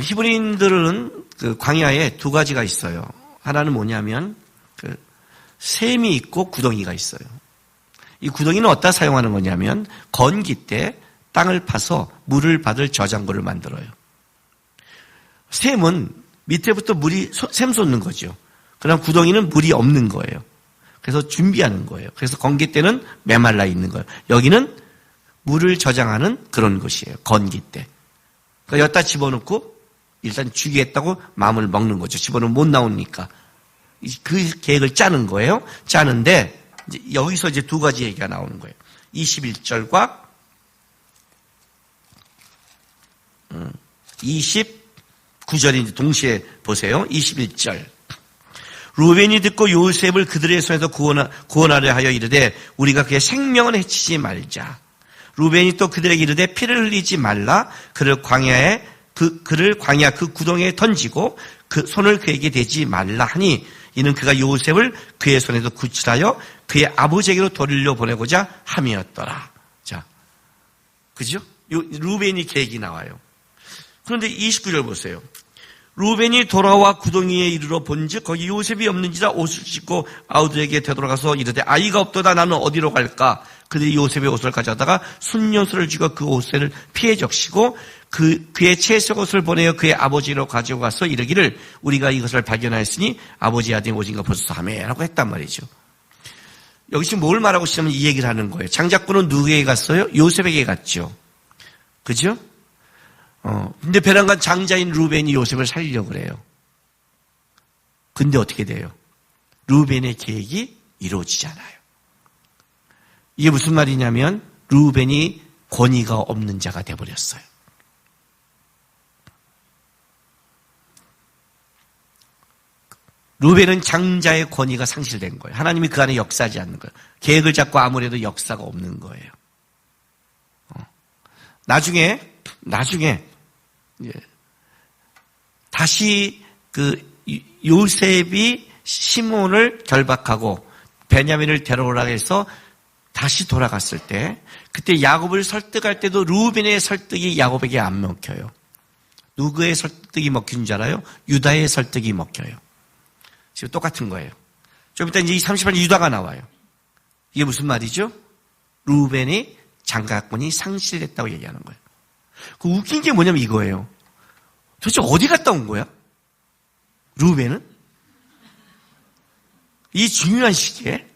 히브리인들은 그 광야에 두 가지가 있어요. 하나는 뭐냐면 샘이 있고 구덩이가 있어요. 이 구덩이는 어디다 사용하는 거냐면 건기 때 땅을 파서 물을 받을 저장고를 만들어요. 샘은 밑에부터 샘 솟는 거죠. 그럼 구덩이는 물이 없는 거예요. 그래서 준비하는 거예요. 그래서 건기 때는 메말라 있는 거예요. 여기는 물을 저장하는 그런 곳이에요. 건기 때. 그러니까 여기다 집어넣고 일단 죽이겠다고 마음을 먹는 거죠. 집어넣으면 못 나오니까. 그 계획을 짜는 거예요. 짜는데 여기서 이제 두 가지 얘기가 나오는 거예요. 21절과 29절이 동시에 보세요. 21절. 루벤이 듣고 요셉을 그들의 손에서 구원하려 하여 이르되 우리가 그의 생명을 해치지 말자. 루벤이 또 그들에게 이르되 피를 흘리지 말라. 그를 광야 그 구덩이에 던지고 그 손을 그에게 대지 말라 하니 이는 그가 요셉을 그의 손에서 구출하여 그의 아버지에게로 돌려보내고자 함이었더라. 자, 그죠? 루벤이 계획이 나와요. 그런데 29절 보세요. 루벤이 돌아와 구덩이에 이르러 본즉 거기 요셉이 없는지라 옷을 찢고 아우들에게 되돌아가서 이르되 아이가 없도다 나는 어디로 갈까? 그들이 요셉의 옷을 가져다가 순요소를 쥐고 그 옷을 피해 적시고 그의 채색 옷을 보내어 그의 아버지로 가지고 가서 이르기를 우리가 이것을 발견하였으니 아버지 아들이 오진가 벌써 하매 라고 했단 말이죠. 여기 지금 뭘 말하고 싶으면 이 얘기를 하는 거예요. 장자꾼은 누구에게 갔어요? 요셉에게 갔죠. 그죠? 근데 베란간 장자인 루벤이 요셉을 살리려고 그래요. 근데 어떻게 돼요? 루벤의 계획이 이루어지잖아요. 이게 무슨 말이냐면 루벤이 권위가 없는 자가 돼버렸어요. 루벤은 장자의 권위가 상실된 거예요. 하나님이 그 안에 역사하지 않는 거예요. 계획을 잡고 아무래도 역사가 없는 거예요. 나중에 다시 요셉이 시몬을 결박하고 베냐민을 데려오라고 해서 다시 돌아갔을 때 그때 야곱을 설득할 때도 루벤의 설득이 야곱에게 안 먹혀요. 누구의 설득이 먹힌 줄 알아요? 유다의 설득이 먹혀요. 지금 똑같은 거예요. 좀 이따 이제 30번 유다가 나와요. 이게 무슨 말이죠? 루벤의 장가권이 상실됐다고 얘기하는 거예요. 그 웃긴 게 뭐냐면 이거예요. 도대체 어디 갔다 온 거야? 루벤은? 이 중요한 시기에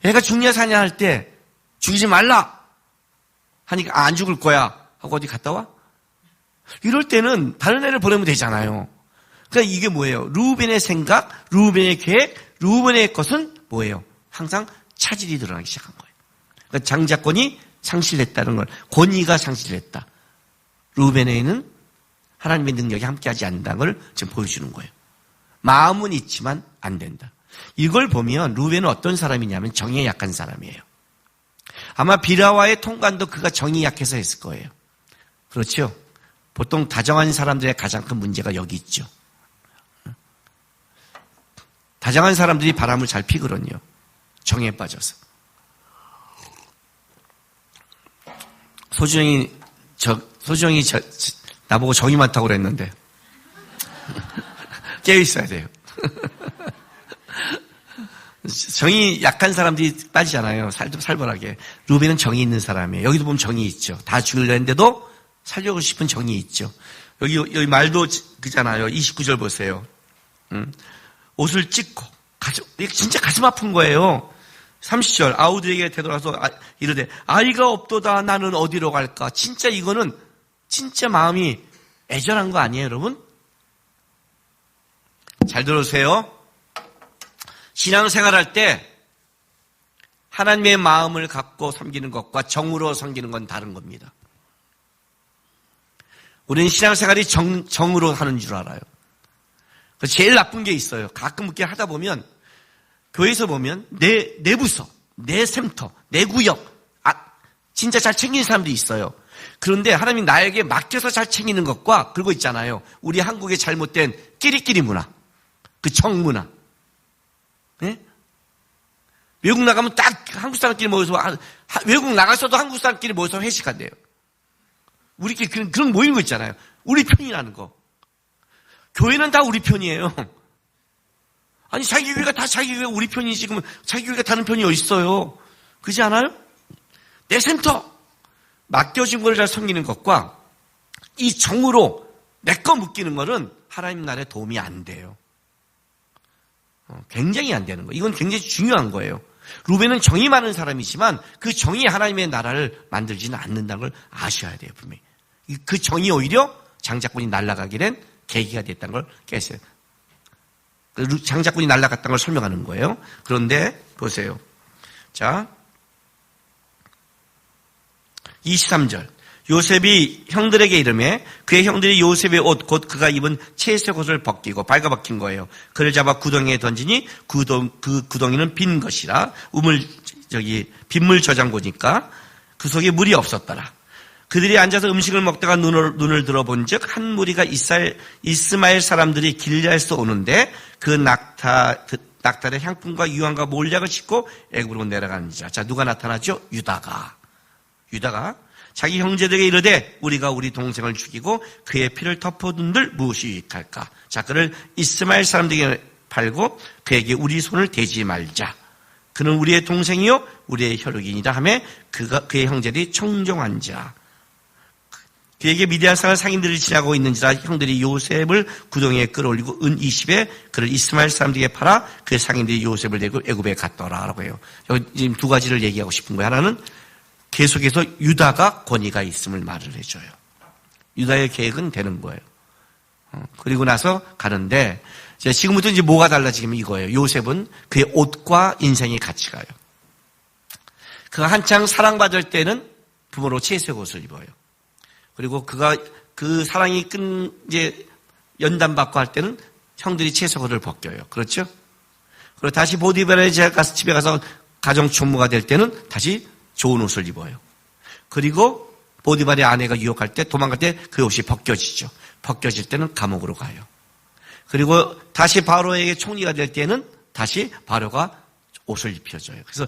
애가 죽냐 사냐 할 때 죽이지 말라 하니까 안 죽을 거야 하고 어디 갔다 와? 이럴 때는 다른 애를 보내면 되잖아요. 그러니까 이게 뭐예요? 루벤의 생각, 루벤의 계획, 루벤의 것은 뭐예요? 항상 차질이 드러나기 시작한 거예요. 그러니까 장자권이 상실했다는 걸, 권위가 상실했다. 루벤에게는 하나님의 능력이 함께하지 않는다는 걸 지금 보여주는 거예요. 마음은 있지만 안 된다. 이걸 보면 루벤은 어떤 사람이냐면 정의에 약한 사람이에요. 아마 비라와의 통관도 그가 정이 약해서 했을 거예요. 그렇죠? 보통 다정한 사람들의 가장 큰 문제가 여기 있죠. 다정한 사람들이 바람을 잘 피거든요. 정에 빠져서. 소주영이 나보고 정이 많다고 그랬는데 깨어있어야 돼요. 정이 약한 사람들이 빠지잖아요. 살벌하게. 루벤은 정이 있는 사람이에요. 여기도 보면 정이 있죠. 다 죽이려 했는데도 살려고 싶은 정이 있죠. 여기 말도 그잖아요. 29절 보세요. 옷을 찢고 이게 진짜 가슴 아픈 거예요. 30절 아우들에게 되돌아서 이르되 아이가 없도다 나는 어디로 갈까? 진짜 이거는 진짜 마음이 애절한 거 아니에요, 여러분? 잘 들으세요. 신앙생활할 때 하나님의 마음을 갖고 섬기는 것과 정으로 섬기는 건 다른 겁니다. 우리는 신앙생활이 정으로 하는 줄 알아요. 제일 나쁜 게 있어요. 가끔 그렇게 하다 보면 교회에서 보면 내 부서, 내 셈터, 내 구역 진짜 잘 챙기는 사람들이 있어요. 그런데 하나님이 나에게 맡겨서 잘 챙기는 것과 그거 있잖아요. 우리 한국의 잘못된 끼리끼리 문화, 그 정문화. 네? 외국 나가면 딱 한국 사람끼리 모여서 외국 나가서도 한국 사람끼리 모여서 회식한대요. 우리끼리 그런 모이는 거 있잖아요. 우리 편이라는 거. 교회는 다 우리 편이에요. 아니 자기 교회가 다 자기 교회가 우리 편이지 그러면 자기 교회가 다른 편이 어디 있어요? 그렇지 않아요? 내 센터 맡겨진 걸 잘 섬기는 것과 이 정으로 내 거 묶이는 거는 하나님 나라에 도움이 안 돼요. 굉장히 안 되는 거예요. 이건 굉장히 중요한 거예요. 루벤은 정이 많은 사람이지만 그 정이 하나님의 나라를 만들지는 않는다는 걸 아셔야 돼요. 분명히. 그 정이 오히려 장자권이 날아가게 된 계기가 됐다는 걸 깨세요. 장자권이 날아갔다는 걸 설명하는 거예요. 그런데 보세요. 자, 23절. 요셉이 형들에게 이르매 그의 형들이 요셉의 옷 곧 그가 입은 채색 옷을 벗기고 발가벗긴 거예요. 그를 잡아 구덩이에 던지니 그 구덩이는 빈 것이라 빗물 저장고니까 그 속에 물이 없었더라. 그들이 앉아서 음식을 먹다가 눈을 들어본즉 한 무리가 이스마엘 사람들이 길리앗에서 오는데 그 낙탈의 향품과 유황과 몰약을 싣고 애굽으로 내려가는지라. 자, 누가 나타나죠? 유다가 자기 형제들에게 이르되 우리가 우리 동생을 죽이고 그의 피를 덮어둔들 무엇이 유익할까? 자, 그를 이스마엘 사람들에게 팔고 그에게 우리 손을 대지 말자. 그는 우리의 동생이요 우리의 혈육이니라 하며 그의 형제들이 청종한지라. 그에게 미디안 사람 상인들이 지나고 있는지라 형들이 요셉을 구덩이에 끌어올리고 은 20에 그를 이스마엘 사람들에게 팔아 그 상인들이 요셉을 데리고 애굽에 갔더라라고 해요. 여기 지금 두 가지를 얘기하고 싶은 거예요. 하나는 계속해서 유다가 권위가 있음을 말을 해줘요. 유다의 계획은 되는 거예요. 그리고 나서 가는데 지금부터 이제 뭐가 달라지면 이거예요. 요셉은 그의 옷과 인생이 같이 가요. 그가 한창 사랑받을 때는 부모로 채색 옷을 입어요. 그리고 그가 그 사랑이 이제 연단받고 할 때는 형들이 채색 옷을 벗겨요. 그렇죠? 그리고 다시 보디발의 집에 가서 가정 총무가 될 때는 다시 좋은 옷을 입어요. 그리고 보디발의 아내가 유혹할 때 도망갈 때 그 옷이 벗겨지죠. 벗겨질 때는 감옥으로 가요. 그리고 다시 바로에게 총리가 될 때는 다시 바로가 옷을 입혀줘요. 그래서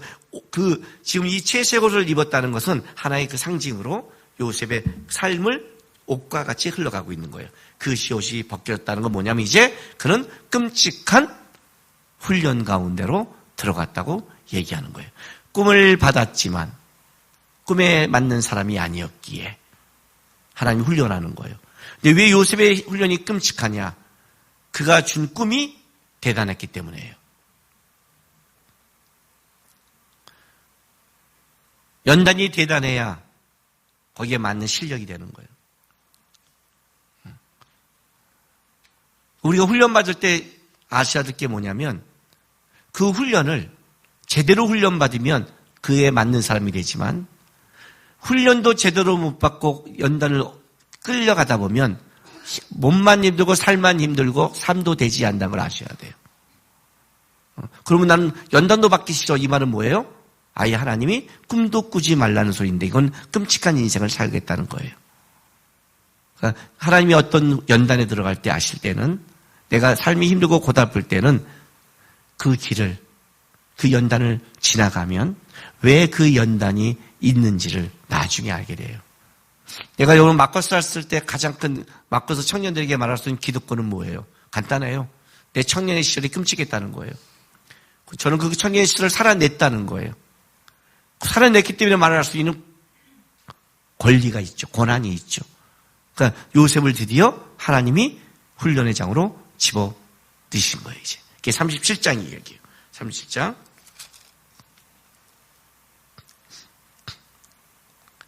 지금 이 채색 옷을 입었다는 것은 하나의 그 상징으로 요셉의 삶을 옷과 같이 흘러가고 있는 거예요. 그 옷이 벗겼다는 건 뭐냐면 이제 그는 끔찍한 훈련 가운데로 들어갔다고 얘기하는 거예요. 꿈을 받았지만 꿈에 맞는 사람이 아니었기에 하나님이 훈련하는 거예요. 근데 왜 요셉의 훈련이 끔찍하냐? 그가 준 꿈이 대단했기 때문이에요. 연단이 대단해야 거기에 맞는 실력이 되는 거예요. 우리가 훈련 받을 때 아셔야 될 게 뭐냐면 그 훈련을 제대로 훈련 받으면 그에 맞는 사람이 되지만 훈련도 제대로 못 받고 연단을 끌려가다 보면 몸만 힘들고 살만 힘들고 삶도 되지 않는다는 걸 아셔야 돼요. 그러면 나는 연단도 받기 싫어. 이 말은 뭐예요? 아예 하나님이 꿈도 꾸지 말라는 소리인데 이건 끔찍한 인생을 살겠다는 거예요. 그러니까 하나님이 어떤 연단에 들어갈 때 아실 때는 내가 삶이 힘들고 고달플 때는 그 길을 그 연단을 지나가면 왜 그 연단이 있는지를 나중에 알게 돼요. 내가 여러분 마커스 했을 때 가장 큰 마커스 청년들에게 말할 수 있는 기득권은 뭐예요? 간단해요. 내 청년의 시절이 끔찍했다는 거예요. 저는 그 청년의 시절을 살아냈다는 거예요. 살아냈기 때문에 말할 수 있는 권리가 있죠. 권한이 있죠. 그러니까 요셉을 드디어 하나님이 훈련의 장으로 집어넣으신 거예요. 이제 그게 37장 이야기예요. 37장.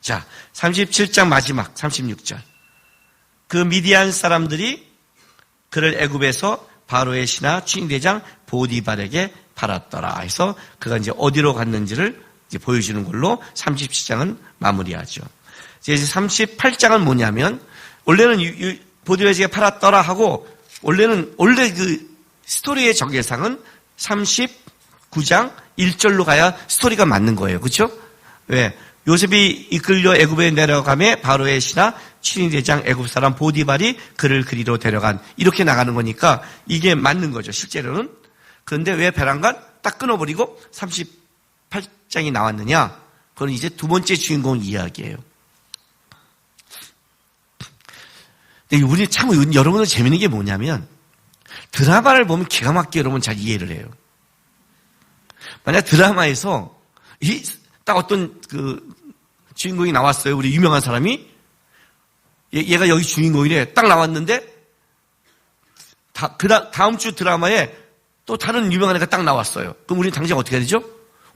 자, 37장 마지막 36절. 그 미디안 사람들이 그를 애굽에서 바로의 신하 추인대장 보디발에게 팔았더라 해서 그가 이제 어디로 갔는지를 이제 보여주는 걸로 37장은 마무리하죠. 이제 38장은 뭐냐면 원래는 보디발에게 팔았더라 하고 원래 그 스토리의 정계상은 39장 1절로 가야 스토리가 맞는 거예요. 그렇죠? 왜? 요셉이 이끌려 애굽에 내려가매 바로의 신하 추인대장 애굽 사람 보디발이 그를 그리로 데려간 이렇게 나가는 거니까 이게 맞는 거죠. 실제로는. 그런데 왜 베란간 딱 끊어버리고 38장이 나왔느냐? 그건 이제 두 번째 주인공 이야기예요. 근데 우리 참 여러분들 재밌는 게 뭐냐면 드라마를 보면 기가 막히게 여러분 잘 이해를 해요. 만약 드라마에서 딱 어떤 그 주인공이 나왔어요. 우리 유명한 사람이 얘가 여기 주인공이래. 딱 나왔는데 다음 주 드라마에 또 다른 유명한 애가 딱 나왔어요. 그럼 우리는 당장 어떻게 해야 되죠?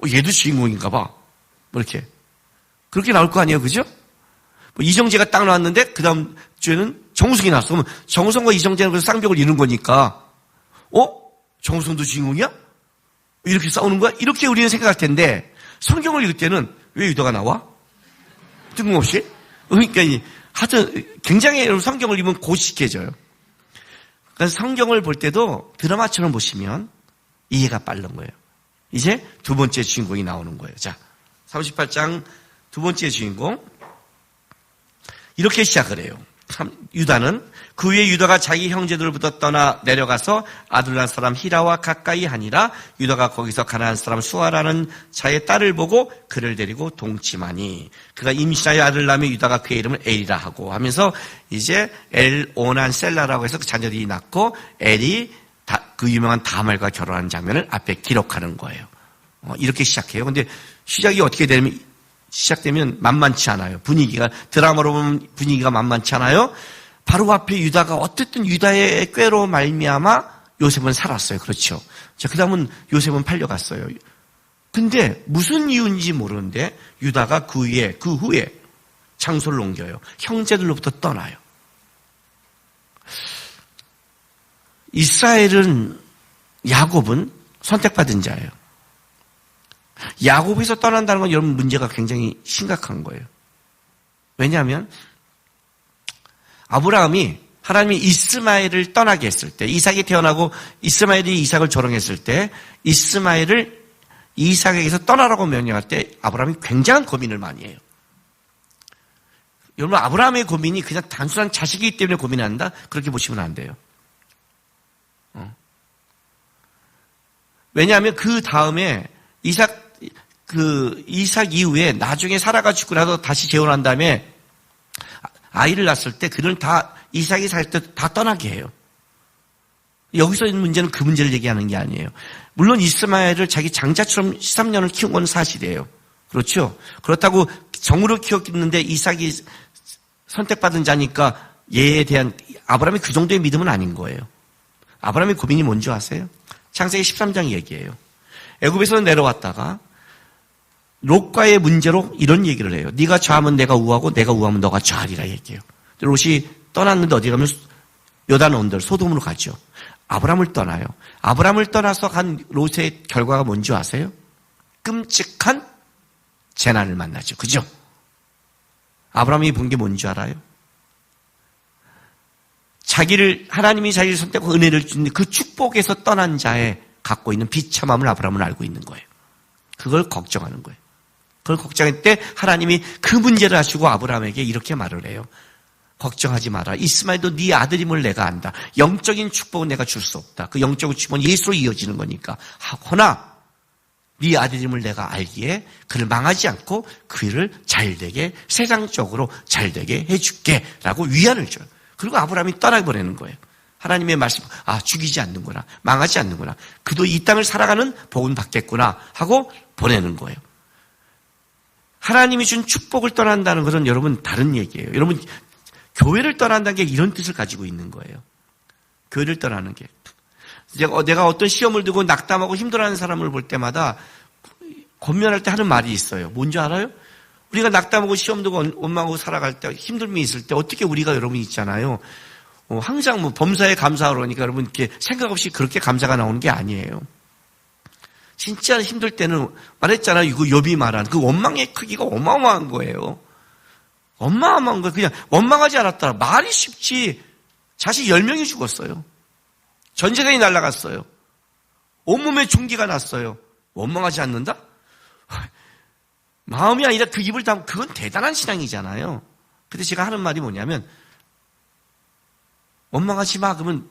얘도 주인공인가 봐. 뭐 이렇게 그렇게 나올 거 아니에요, 그죠? 뭐 이정재가 딱 나왔는데 그 다음 주에는 정우성이 나왔어. 그러면 정우성과 이정재는 그래서 쌍벽을 이룬 거니까 정우성도 주인공이야? 이렇게 싸우는 거야? 이렇게 우리는 생각할 텐데 성경을 읽을 때는 왜 유다가 나와? 뜬금없이? 그러니까 하여튼 굉장히 여러분 성경을 읽으면 고식해져요. 그래서 성경을 볼 때도 드라마처럼 보시면 이해가 빠른 거예요. 이제 두 번째 주인공이 나오는 거예요. 자, 38장 두 번째 주인공. 이렇게 시작을 해요. 유다는 그 후에 유다가 자기 형제들부터 떠나 내려가서 아둘람 사람 히라와 가까이 하니라. 유다가 거기서 가나안 사람 수아라는 자의 딸을 보고 그를 데리고 동침하니 그가 임신하여 아들 낳으며 유다가 그의 이름을 엘이라 하고 하면서 이제 엘 오난 셀라라고 해서 그 자녀들이 낳고 엘이 그 유명한 다말과 결혼한 장면을 앞에 기록하는 거예요. 이렇게 시작해요. 근데 시작이 어떻게 시작되면 만만치 않아요. 분위기가, 드라마로 보면 분위기가 만만치 않아요. 바로 앞에 유다가 어쨌든 유다의 꾀로 말미암아 요셉은 살았어요. 그렇죠. 자, 그 다음은 요셉은 팔려갔어요. 근데 무슨 이유인지 모르는데 유다가 그 후에 장소를 옮겨요. 형제들로부터 떠나요. 야곱은 선택받은 자예요. 야곱에서 떠난다는 건 여러분 문제가 굉장히 심각한 거예요. 왜냐하면 아브라함이 하나님이 이스마엘을 떠나게 했을 때, 이삭이 태어나고 이스마엘이 이삭을 조롱했을 때 이스마엘을 이삭에게서 떠나라고 명령할 때 아브라함이 굉장한 고민을 많이 해요. 여러분 아브라함의 고민이 그냥 단순한 자식이기 때문에 고민한다? 그렇게 보시면 안 돼요. 왜냐하면 그 다음에 이삭 이후에 나중에 사라가 죽고 나서 다시 재혼한 다음에 아이를 낳았을 때 그는 이삭이 살 때 다 떠나게 해요. 여기서 있는 문제는 그 문제를 얘기하는 게 아니에요. 물론 이스마엘을 자기 장자처럼 13년을 키운 건 사실이에요. 그렇죠? 그렇다고 정으로 키웠는데 이삭이 선택받은 자니까 얘에 대한 아브라함이 그 정도의 믿음은 아닌 거예요. 아브라함의 고민이 뭔지 아세요? 창세기 13장 얘기예요. 애굽에서 내려왔다가 롯과의 문제로 이런 얘기를 해요. 네가 좌하면 내가 우하고 내가 우하면 너가 좌하리라 얘기해요. 롯이 떠났는데 어디 가면 요단 언덕 소돔으로 가죠. 아브라함을 떠나요. 아브라함을 떠나서 간 롯의 결과가 뭔지 아세요? 끔찍한 재난을 만나죠. 그죠? 아브라함이 본 게 뭔지 알아요? 하나님이 자기를 선택하고 은혜를 주는 그 축복에서 떠난 자의 갖고 있는 비참함을 아브라함은 알고 있는 거예요. 그걸 걱정하는 거예요. 그걸 걱정할 때 하나님이 그 문제를 아시고 아브라함에게 이렇게 말을 해요. 걱정하지 마라. 이스마엘도 네 아들임을 내가 안다. 영적인 축복은 내가 줄 수 없다. 그 영적인 축복은 예수로 이어지는 거니까. 허나 네 아들임을 내가 알기에 그를 망하지 않고 그를 잘되게 세상적으로 잘되게 해줄게 라고 위안을 줘요. 그리고 아브라함이 떠나보내는 거예요. 하나님의 말씀, 죽이지 않는구나. 망하지 않는구나. 그도 이 땅을 살아가는 복은 받겠구나 하고 보내는 거예요. 하나님이 준 축복을 떠난다는 것은 여러분 다른 얘기예요. 여러분 교회를 떠난다는 게 이런 뜻을 가지고 있는 거예요. 교회를 떠나는 게. 내가 어떤 시험을 두고 낙담하고 힘들어하는 사람을 볼 때마다 권면할 때 하는 말이 있어요. 뭔지 알아요? 우리가 낙담하고 시험 두고 원망하고 살아갈 때 힘듦이 있을 때 어떻게 우리가 여러분 있잖아요. 항상 범사에 감사하러 그러니까 여러분 이렇게 생각 없이 그렇게 감사가 나오는 게 아니에요. 진짜 힘들 때는 말했잖아요. 이거 욥이 말한 그 원망의 크기가 어마어마한 거예요. 어마어마한 거예요. 그냥 원망하지 않았다. 말이 쉽지. 자식 10명이 죽었어요. 전재산이 날아갔어요. 온몸에 중기가 났어요. 원망하지 않는다? 마음이 아니라 그 입을 담고 그건 대단한 신앙이잖아요. 근데 제가 하는 말이 뭐냐면 원망하지 마. 그러면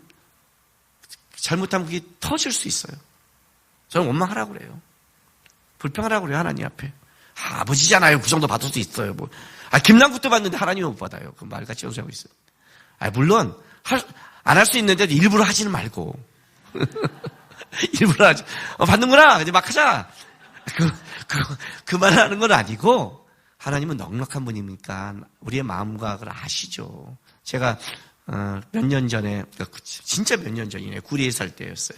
잘못하면 그게 터질 수 있어요. 저는 원망하라고 그래요. 불평하라고 그래요. 하나님 앞에. 아버지잖아요. 그 정도 받을 수 있어요. 김남국 때 받는데 하나님은 못 받아요. 그 말같이 연수하고 있어요. 물론 안 할 수 있는데 일부러 하지는 말고. 일부러 하지. 받는구나. 이제 막 하자. 그 말을 하는 건 아니고 하나님은 넉넉한 분이니까 우리의 마음각을 아시죠. 제가 몇 년 전에 진짜 몇 년 전이네. 구리에 살 때였어요.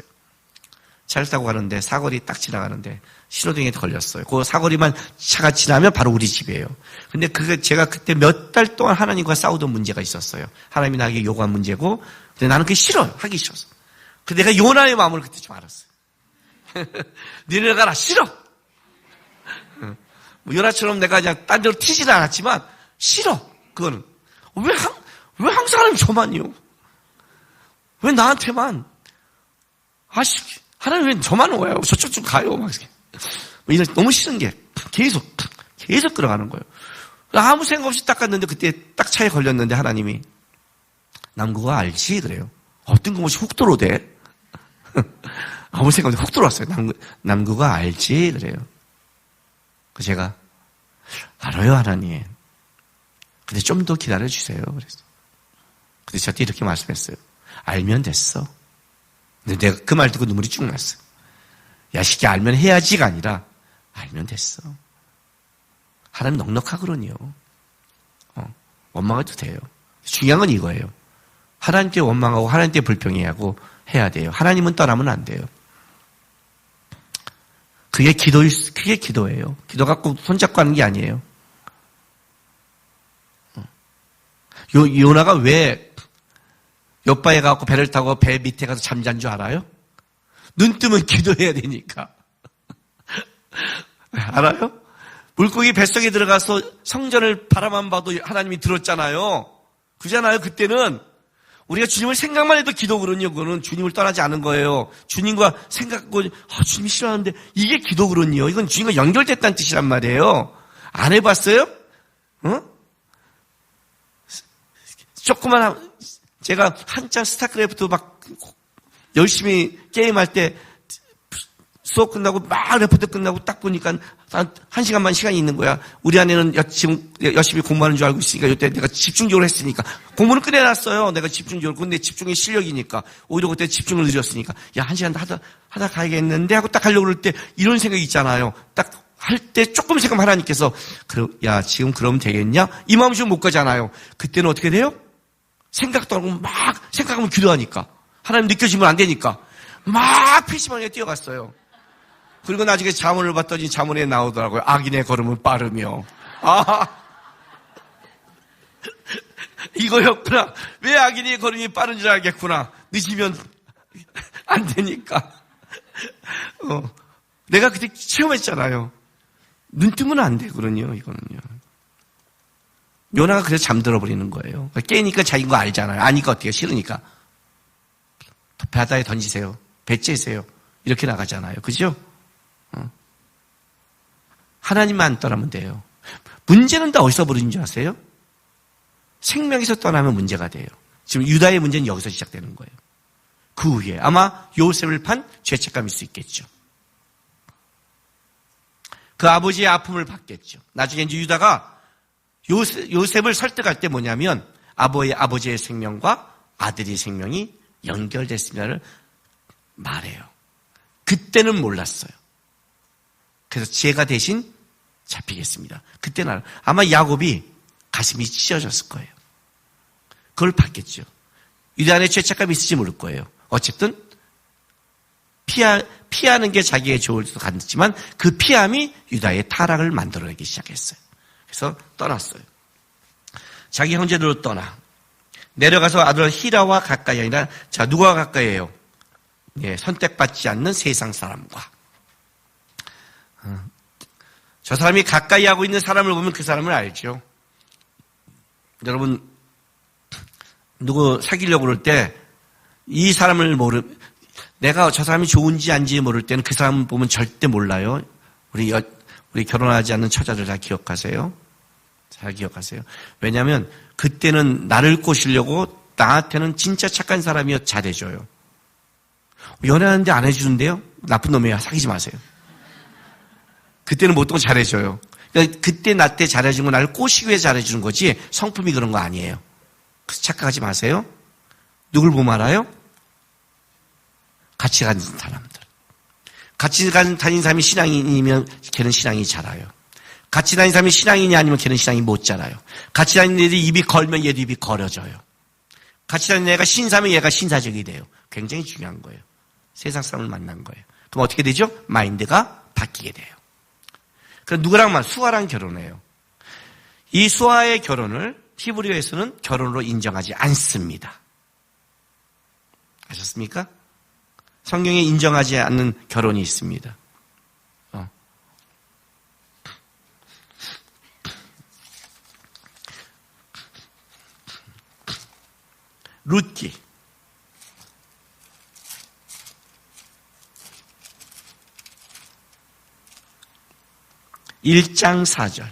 차를 타고 가는데 사거리 딱 지나가는데 신호등에 걸렸어요. 그 사거리만 차가 지나면 바로 우리 집이에요. 근데 제가 그때 몇 달 동안 하나님과 싸우던 문제가 있었어요. 하나님이 나에게 요구한 문제고 근데 나는 그게 싫어요. 하기 싫어서. 그 내가 요나의 마음을 그때 좀 알았어요. 니네 가라, 싫어. 뭐 요나처럼 내가 그냥 딴 데로 튀지는 않았지만 싫어. 그거는 왜 항상 하나님 저만요? 왜 나한테만? 하나님 왜 저만 와요? 저쪽 좀 가요. 막 이런 너무 싫은 게 계속 끌어가는 거예요. 아무 생각 없이 딱 갔는데 그때 딱 차에 걸렸는데 하나님이 남구가 알지? 그래요. 뜬금없이 훅 들어오대. 아무 생각 없이 훅 들어왔어요. 남구가 알지? 그래요. 그 제가 알아요, 하나님. 근데 좀 더 기다려주세요. 그래서. 근데 저한테 이렇게 말씀했어요. 알면 됐어. 근데 내가 그 말 듣고 눈물이 쭉 났어요. 야, 시키 알면 해야지가 아니라 알면 됐어. 하나님 넉넉하거든요. 원망해도 돼요. 중요한 건 이거예요. 하나님께 원망하고 하나님께 불평해하고 해야 돼요. 하나님은 떠나면 안 돼요. 그게 기도예요. 기도 갖고 손잡고 하는 게 아니에요. 요나가 왜 옆바에 가고 배를 타고 배 밑에 가서 잠잔 줄 알아요? 눈 뜨면 기도해야 되니까. 알아요? 물고기 뱃속에 들어가서 성전을 바라만 봐도 하나님이 들었잖아요. 그잖아요. 그때는 우리가 주님을 생각만 해도 기도거든요. 그거는 주님을 떠나지 않은 거예요. 주님과 생각하고 주님이 싫어하는데 이게 기도거든요. 이건 주님과 연결됐다는 뜻이란 말이에요. 안 해봤어요? 조그만 제가 한참 스타크래프트 막 열심히 게임할 때 수업 끝나고 막 레포트 끝나고 딱 보니까 한 시간만 시간이 있는 거야. 우리 아내는 지금 열심히 공부하는 줄 알고 있으니까 이때 내가 집중적으로 했으니까 공부는 끝내놨어요. 내가 집중적으로. 근데 집중이 실력이니까 오히려 그때 집중을 늘렸으니까 야, 한 시간 하다 가야겠는데 하고 딱 하려고 그럴 때 이런 생각이 있잖아요. 딱 할 때 조금 생각 하나님께서 야, 지금 그러면 되겠냐? 이 마음으로 못 가잖아요. 그때는 어떻게 돼요? 생각도 안 하고 막 생각하면 기도하니까 하나님 느껴지면 안 되니까 막 PC방에 뛰어갔어요. 그리고 나중에 자문을 봤더니 자문에 나오더라고요. 악인의 걸음은 빠르며. 이거였구나. 왜 악인의 걸음이 빠른 줄 알겠구나. 늦으면 안 되니까. 내가 그때 체험했잖아요. 눈 뜨면 안 되거든요, 이거는요. 요나가 그래서 잠들어 버리는 거예요. 깨니까 자기인 거 알잖아요. 아니까 어때요? 싫으니까. 바다에 던지세요. 배 째세요. 이렇게 나가잖아요. 그죠? 하나님만 떠나면 돼요. 문제는 다 어디서 벌어진 줄 아세요? 생명에서 떠나면 문제가 돼요. 지금 유다의 문제는 여기서 시작되는 거예요. 그 후에 아마 요셉을 판 죄책감일 수 있겠죠. 그 아버지의 아픔을 받겠죠. 나중에 이제 유다가 요셉을 설득할 때 뭐냐면 아버지의 생명과 아들의 생명이 연결됐습니다를 말해요. 그때는 몰랐어요. 그래서 지혜가 대신 잡히겠습니다. 그때는 아마 야곱이 가슴이 찢어졌을 거예요. 그걸 받겠죠. 유다 안에 죄책감이 있을지 모를 거예요. 어쨌든 피하는 게 자기의 좋을 수도 갔지만 그 피함이 유다의 타락을 만들어내기 시작했어요. 그래서 떠났어요. 자기 형제들로 떠나 내려가서 아들 히라와 가까이 아니라 자 누가 가까이에요? 예, 선택받지 않는 세상 사람과 저 사람이 가까이 하고 있는 사람을 보면 그 사람을 알죠. 여러분 누구 사귀려고 그럴 때 이 사람을 내가 저 사람이 좋은지 아닌지 모를 때는 그 사람 보면 절대 몰라요. 우리 결혼하지 않는 처자들 다 기억하세요. 잘 기억하세요. 왜냐하면 그때는 나를 꼬시려고 나한테는 진짜 착한 사람이요 잘해줘요. 연애하는데 안 해주는데요? 나쁜 놈이야. 사귀지 마세요. 그때는 보통 잘해줘요. 그러니까 그때 나 때 잘해준 건 나를 꼬시기 위해 잘해주는 거지 성품이 그런 거 아니에요. 그래서 착각하지 마세요. 누굴 보면 알아요? 같이 가는 사람들. 같이 다니는 사람이 신앙인이면 걔는 신앙이 자라요. 같이 다니는 사람이 신앙인이 아니면 걔는 신앙이 못 자라요. 같이 다니는 애들이 입이 걸면 얘도 입이 걸어져요. 같이 다니는 애가 신사면 얘가 신사적이 돼요. 굉장히 중요한 거예요. 세상 사람을 만난 거예요. 그럼 어떻게 되죠? 마인드가 바뀌게 돼요. 그럼 누구랑만? 수아랑 결혼해요. 이 수아의 결혼을 히브리어에서는 결혼으로 인정하지 않습니다. 아셨습니까? 성경에 인정하지 않는 결혼이 있습니다. 룻기. (1장 4절)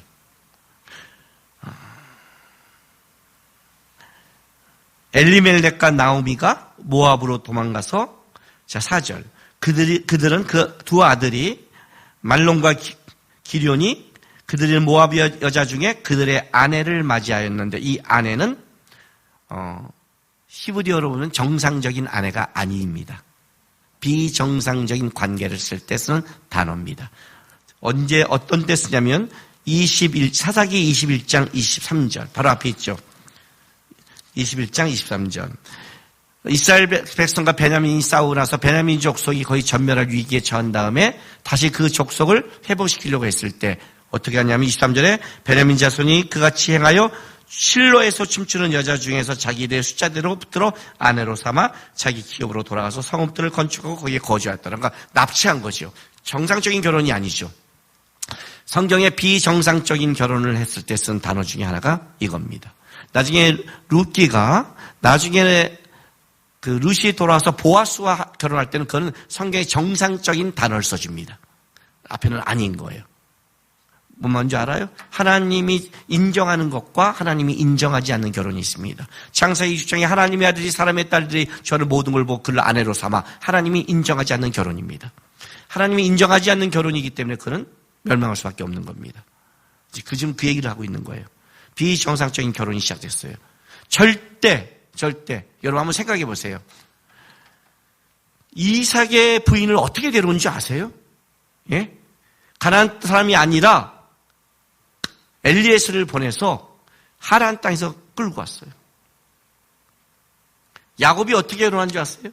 엘리멜렉과 나오미가 모압으로 도망가서, 자, 4절. 그들은 그 두 아들이 말론과 기럧이 그들의 모압 여자 중에 그들의 아내를 맞이하였는데, 이 아내는 히브리어로 보면 정상적인 아내가 아닙니다. 비정상적인 관계를 쓸 때 쓰는 단어입니다. 언제 어떤 때 쓰냐면 사사기 21장 23절 바로 앞에 있죠. 21장 23절. 이스라엘 백성과 베냐민이 싸우고 나서 베냐민 족속이 거의 전멸할 위기에 처한 다음에 다시 그 족속을 회복시키려고 했을 때 어떻게 하냐면 23절에 베냐민 자손이 그같이 행하여 실로에서 춤추는 여자 중에서 자기들의 숫자대로 붙들어 아내로 삼아 자기 기업으로 돌아가서 성읍들을 건축하고 거기에 거주했다는 거, 납치한 거죠. 정상적인 결혼이 아니죠. 성경에 비정상적인 결혼을 했을 때 쓴 단어 중에 하나가 이겁니다. 나중에 룻기가 나중에 그 룻이 돌아와서 보아스와 결혼할 때는 그거는 성경의 정상적인 단어를 써줍니다. 앞에는 아닌 거예요. 뭐 뭔지 알아요? 하나님이 인정하는 것과 하나님이 인정하지 않는 결혼이 있습니다. 창세기 6장에 하나님의 아들이 사람의 딸들이 저를 모든 걸 보고 그를 아내로 삼아, 하나님이 인정하지 않는 결혼입니다. 하나님이 인정하지 않는 결혼이기 때문에 그는 멸망할 수밖에 없는 겁니다. 지금 그 얘기를 하고 있는 거예요. 비정상적인 결혼이 시작됐어요. 절대 여러분 한번 생각해 보세요. 이삭의 부인을 어떻게 데려온 줄 아세요? 예? 가나안 사람이 아니라 엘리에스를 보내서 하란 땅에서 끌고 왔어요. 야곱이 어떻게 결혼한 줄 아세요?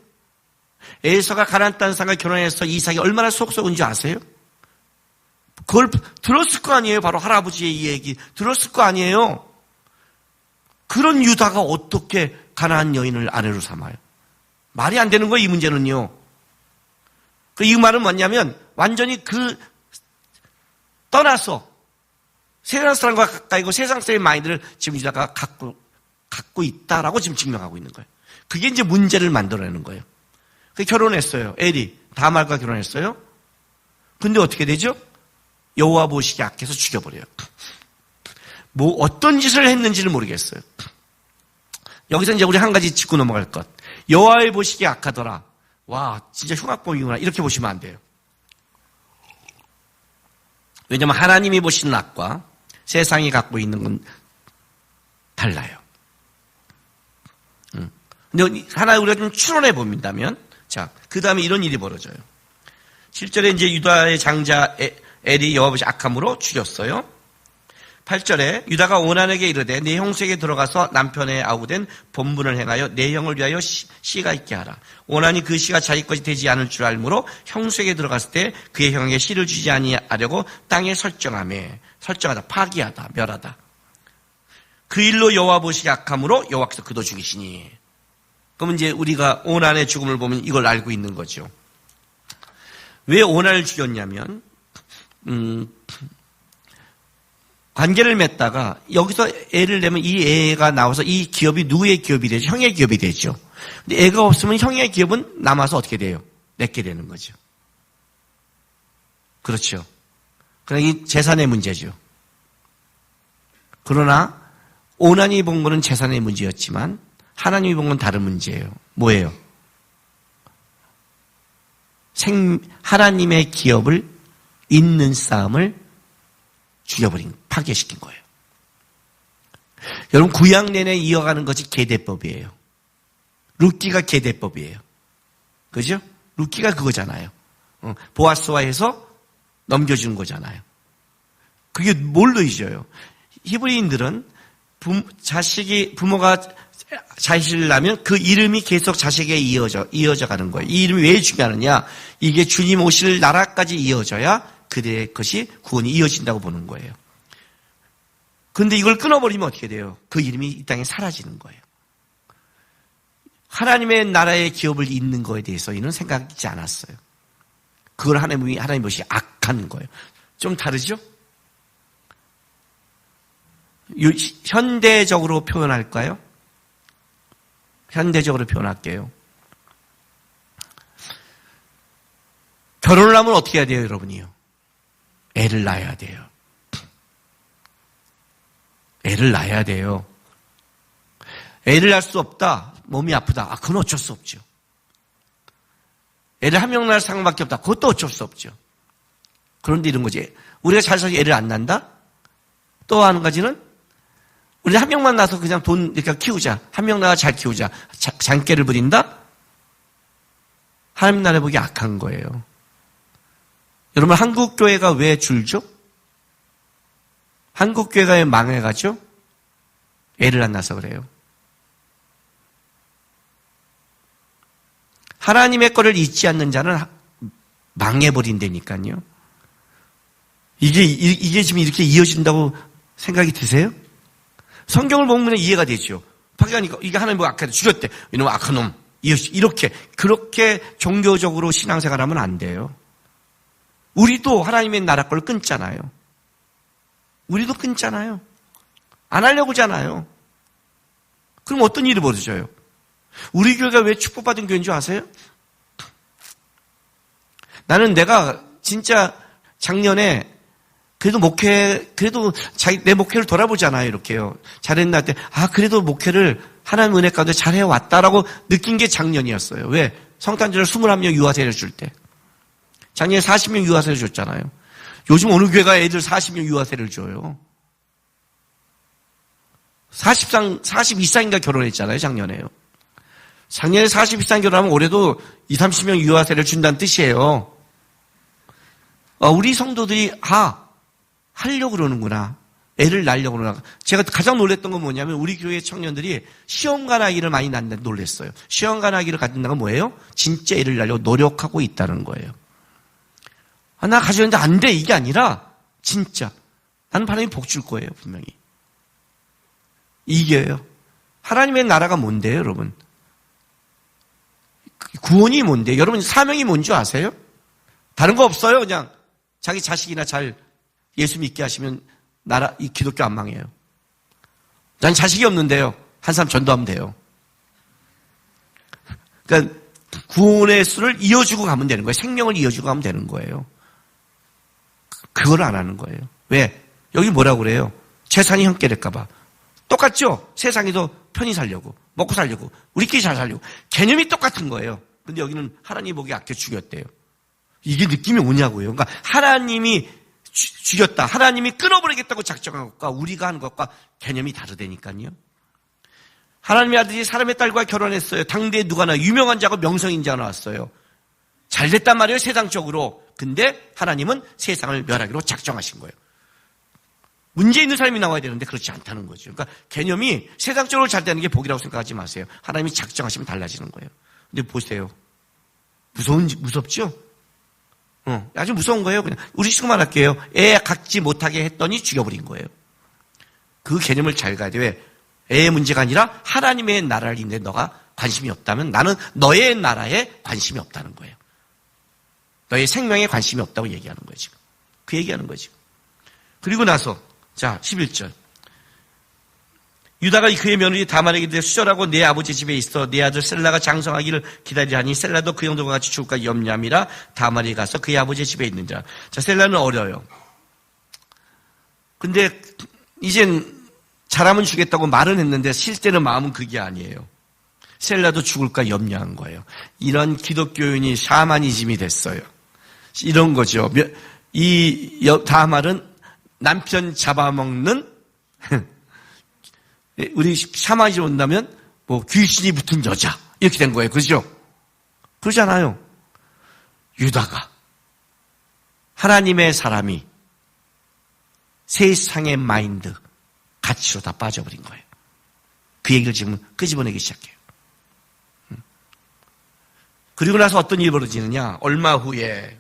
에서가 가나안 땅 사람과 결혼해서 이삭이 얼마나 속속은 줄 아세요? 그걸 들었을 거 아니에요. 바로 할아버지의 이 얘기 들었을 거 아니에요. 그런 유다가 어떻게 가나안 여인을 아내로 삼아요? 말이 안 되는 거예요, 이 문제는요. 이 말은 뭐냐면 완전히 떠나서 세상 사람과 가까이고 세상 사람의 마인드를 지금 유다가 갖고 있다라고 지금 증명하고 있는 거예요. 그게 이제 문제를 만들어내는 거예요. 결혼했어요. 엘이 다말과 결혼했어요. 근데 어떻게 되죠? 여호와 보시기에 악해서 죽여버려요. 뭐 어떤 짓을 했는지는 모르겠어요. 여기서 이제 우리 한 가지 짚고 넘어갈 것. 여호와의 보시기에 악하더라. 와, 진짜 흉악범이구나. 이렇게 보시면 안 돼요. 왜냐하면 하나님이 보시는 악과 세상이 갖고 있는 건 달라요. 근데 하나 우리가 좀 추론해 본다면, 자, 그 다음에 이런 일이 벌어져요. 7절에 이제 유다의 장자 엘이 여호와 보시 악함으로 죽였어요. 8절에 유다가 오난에게 이르되 내 형수에게 들어가서 남편의 아우된 본분을 행하여 내 형을 위하여 씨가 있게 하라. 오난이 그 씨가 자기 것이 되지 않을 줄 알므로 형수에게 들어갔을 때 그의 형에게 씨를 주지 아니하려고 땅에 설정하다, 파기하다, 멸하다. 그 일로 여호와 보시기 악함으로 여호와께서 그도 죽이시니. 그러면 이제 우리가 오난의 죽음을 보면 이걸 알고 있는 거죠. 왜 오난을 죽였냐면 관계를 맺다가 여기서 애를 내면 이 애가 나와서 이 기업이 누구의 기업이 되죠? 형의 기업이 되죠. 근데 애가 없으면 형의 기업은 남아서 어떻게 돼요? 내게 되는 거죠. 그렇죠. 그러니까 이 재산의 문제죠. 그러나 오난이 본 거는 재산의 문제였지만 하나님이 본 건 다른 문제예요. 뭐예요? 하나님의 기업을 있는 싸움을 파괴시킨 거예요. 여러분, 구약 내내 이어가는 것이 계대법이에요. 룻기가 계대법이에요. 그죠? 룻기가 그거잖아요. 보아스와 해서 넘겨주는 거잖아요. 그게 뭘로 잊어요? 히브리인들은 부모가 자식을 낳으면 그 이름이 계속 자식에게 이어져 가는 거예요. 이 이름이 왜 중요하느냐? 이게 주님 오실 나라까지 이어져야 그들의 것이 구원이 이어진다고 보는 거예요. 그런데 이걸 끊어버리면 어떻게 돼요? 그 이름이 이 땅에 사라지는 거예요. 하나님의 나라의 기업을 잇는 거에 대해서 이는 생각하지 않았어요. 그걸 하나님 것이 악한 거예요. 좀 다르죠? 현대적으로 표현할까요? 현대적으로 표현할게요. 결혼을 하면 어떻게 해야 돼요, 여러분이요? 애를 낳아야 돼요. 애를 낳아야 돼요. 애를 낳을 수 없다. 몸이 아프다. 그건 어쩔 수 없죠. 애를 한 명 낳을 상황밖에 없다. 그것도 어쩔 수 없죠. 그런데 이런 거지. 우리가 잘 살아서 애를 안 낳는다? 또 한 가지는 우리 한 명만 낳아서 그냥 돈 이렇게 키우자. 한 명 낳아 잘 키우자. 장깨를 부린다? 하나님 나라 보기 악한 거예요. 여러분, 한국 교회가 왜 줄죠? 한국 교회가 왜 망해가죠? 애를 안 낳아서 그래요. 하나님의 거를 잊지 않는 자는 망해버린다니까요. 이게 지금 이렇게 이어진다고 생각이 드세요? 성경을 보면 이해가 되죠. 파기하니까 이게 하나님 뭐 악하다 죽였대. 이놈 악한 놈. 이렇게 그렇게 종교적으로 신앙생활하면 안 돼요. 우리도 하나님의 나라 걸 끊잖아요. 우리도 끊잖아요. 안 하려고 하잖아요. 그럼 어떤 일이 벌어져요? 우리 교회가 왜 축복받은 교회인 줄 아세요? 나는 내가 진짜 작년에 그래도 내 목회를 돌아보잖아요, 이렇게요. 잘했나 할 때, 그래도 목회를 하나님 은혜 가운데 잘해왔다라고 느낀 게 작년이었어요. 왜? 성탄절을 21명 유아세를 줄 때. 작년에 40명 유아세를 줬잖아요. 요즘 어느 교회가 애들 40명 유아세를 줘요. 42쌍인가 결혼했잖아요, 작년에요. 작년에 42쌍 결혼하면 올해도 20, 30명 유아세를 준다는 뜻이에요. 우리 성도들이, 하려고 그러는구나. 애를 낳으려고 그러나. 제가 가장 놀랬던 건 뭐냐면 우리 교회 청년들이 시험관 아기를 많이 낳는데 놀랬어요. 시험관 아기를 갖는다는 건 뭐예요? 진짜 애를 낳으려고 노력하고 있다는 거예요. 나 가졌는데 안 돼. 이게 아니라 진짜 나는 하나님 복 줄 거예요. 분명히. 이게요. 하나님의 나라가 뭔데요, 여러분? 구원이 뭔데요? 여러분 사명이 뭔지 아세요? 다른 거 없어요. 그냥 자기 자식이나 잘 예수 믿게 하시면 이 기독교 안 망해요. 난 자식이 없는데요. 한 사람 전도하면 돼요. 그러니까 구원의 수를 이어주고 가면 되는 거예요. 생명을 이어주고 가면 되는 거예요. 그걸 안 하는 거예요. 왜? 여기 뭐라고 그래요? 재산이 형께될까 봐. 똑같죠? 세상에도 편히 살려고, 먹고 살려고, 우리끼리 잘 살려고. 개념이 똑같은 거예요. 근데 여기는 하나님 보기 아껴 죽였대요. 이게 느낌이 오냐고요. 그러니까 하나님이 죽였다. 하나님이 끊어버리겠다고 작정한 것과 우리가 하는 것과 개념이 다르다니까요. 하나님의 아들이 사람의 딸과 결혼했어요. 당대에 누가 나 유명한 자고 명성인 자가 나왔어요. 잘 됐단 말이에요, 세상적으로. 근데 하나님은 세상을 멸하기로 작정하신 거예요. 문제 있는 사람이 나와야 되는데 그렇지 않다는 거죠. 그러니까 개념이 세상적으로 잘 되는 게 복이라고 생각하지 마세요. 하나님이 작정하시면 달라지는 거예요. 근데 보세요. 무섭죠? 아주 무서운 거예요. 그냥 우리 식구 말할게요. 애 갖지 못하게 했더니 죽여버린 거예요. 그 개념을 잘 가야 돼. 왜? 애의 문제가 아니라 하나님의 나라를 있는데 너가 관심이 없다면 나는 너의 나라에 관심이 없다는 거예요. 너의 생명에 관심이 없다고 얘기하는 거예요, 지금. 그 얘기하는 거예요, 지금. 그리고 나서, 자, 11절. 유다가 그의 며느리 다말에게 이르되 수절하고 내 아버지 집에 있어 내 아들 셀라가 장성하기를 기다리라니 셀라도 그 형들과 같이 죽을까 염려함이라 다말이 가서 그의 아버지 집에 있는 자. 자, 셀라는 어려요. 근데 이젠 잘하면 주겠다고 말은 했는데 실제는 마음은 그게 아니에요. 셀라도 죽을까 염려한 거예요. 이런 기독교인이 샤머니즘이 됐어요. 이런 거죠. 이 다말은 남편 잡아먹는 우리 샤머니즘 온다면 뭐 귀신이 붙은 여자 이렇게 된 거예요. 그렇죠? 그러잖아요. 유다가 하나님의 사람이 세상의 마인드 가치로 다 빠져버린 거예요. 그 얘기를 지금 끄집어내기 시작해요. 그리고 나서 어떤 일이 벌어지느냐? 얼마 후에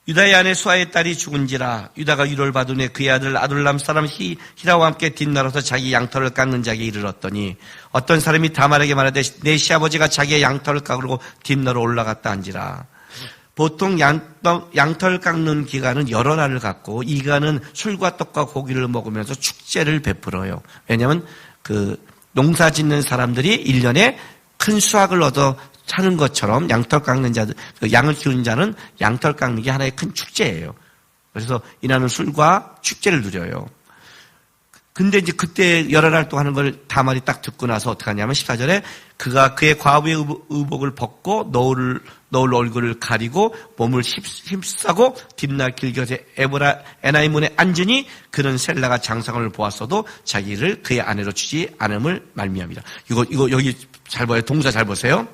유다의 아내 수아의 딸이 죽은지라 유다가 위로를 받은 후에 그의 아들 아둘람 사람 히라와 함께 뒷날아서 자기 양털을 깎는 자에게 이르렀더니 어떤 사람이 다말에게 말하되 내 시아버지가 자기의 양털을 깎으려고 뒷날로 올라갔다 한지라. 보통 양털 깎는 기간은 여러 날을 갖고 이 기간은 술과 떡과 고기를 먹으면서 축제를 베풀어요. 왜냐하면 그 농사 짓는 사람들이 1년에 큰 수확을 얻어 하는 것처럼 양털 깎는 자들, 양을 키우는 자는 양털 깎는 게 하나의 큰 축제예요. 그래서 이날은 술과 축제를 누려요. 근데 이제 그때 여러 날 동안 하는 걸 다말이 딱 듣고 나서 어떻게 하냐면 14절에 그가 그의 과부의 의복을 벗고 너울 얼굴을 가리고 몸을 힘싸고 뒷날 길곁에 에나이 문에 앉으니 그는 셀라가 장상을 보았어도 자기를 그의 아내로 주지 않음을 말미암이라. 이거 여기 잘 봐요. 동사 잘 보세요.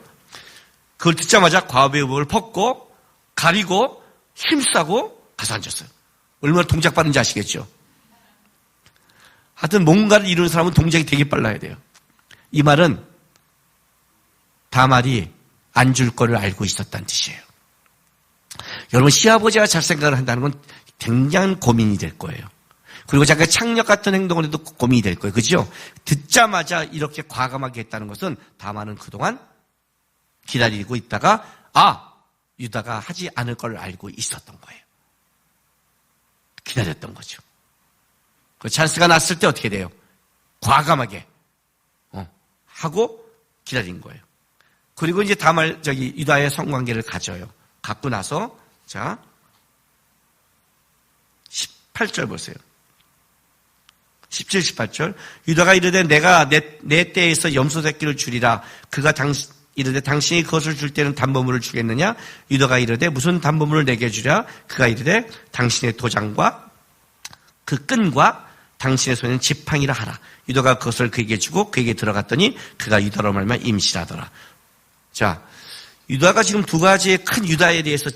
그걸 듣자마자 과부의 의복을 벗고 가리고 힘싸고 가서 앉았어요. 얼마나 동작 빠른지 아시겠죠? 하여튼 뭔가를 이루는 사람은 동작이 되게 빨라야 돼요. 이 말은 다말이 안 줄 거를 알고 있었다는 뜻이에요. 여러분 시아버지가 잘 생각을 한다는 건 굉장한 고민이 될 거예요. 그리고 자기가 창력 같은 행동을 해도 고민이 될 거예요. 그죠? 듣자마자 이렇게 과감하게 했다는 것은 다말은 그동안 기다리고 있다가 유다가 하지 않을 걸 알고 있었던 거예요. 기다렸던 거죠. 그 찬스가 났을 때 어떻게 돼요? 과감하게 하고 기다린 거예요. 그리고 이제 다말 유다의 성관계를 가져요. 갖고 나서 자 18절 보세요. 17, 18절 유다가 이르되 내가 내 때에서 염소 새끼를 주리라. 그가 이르되 당신이 그것을 줄 때는 담보물을 주겠느냐? 유다가 이르되 무슨 담보물을 내게 주랴? 그가 이르되 당신의 도장과 그 끈과 당신의 손에는 지팡이라 하라. 유다가 그것을 그에게 주고 그에게 들어갔더니 그가 유다로 말미암아 임신하더라. 자, 유다가 지금 두 가지의 큰 유다에 대해서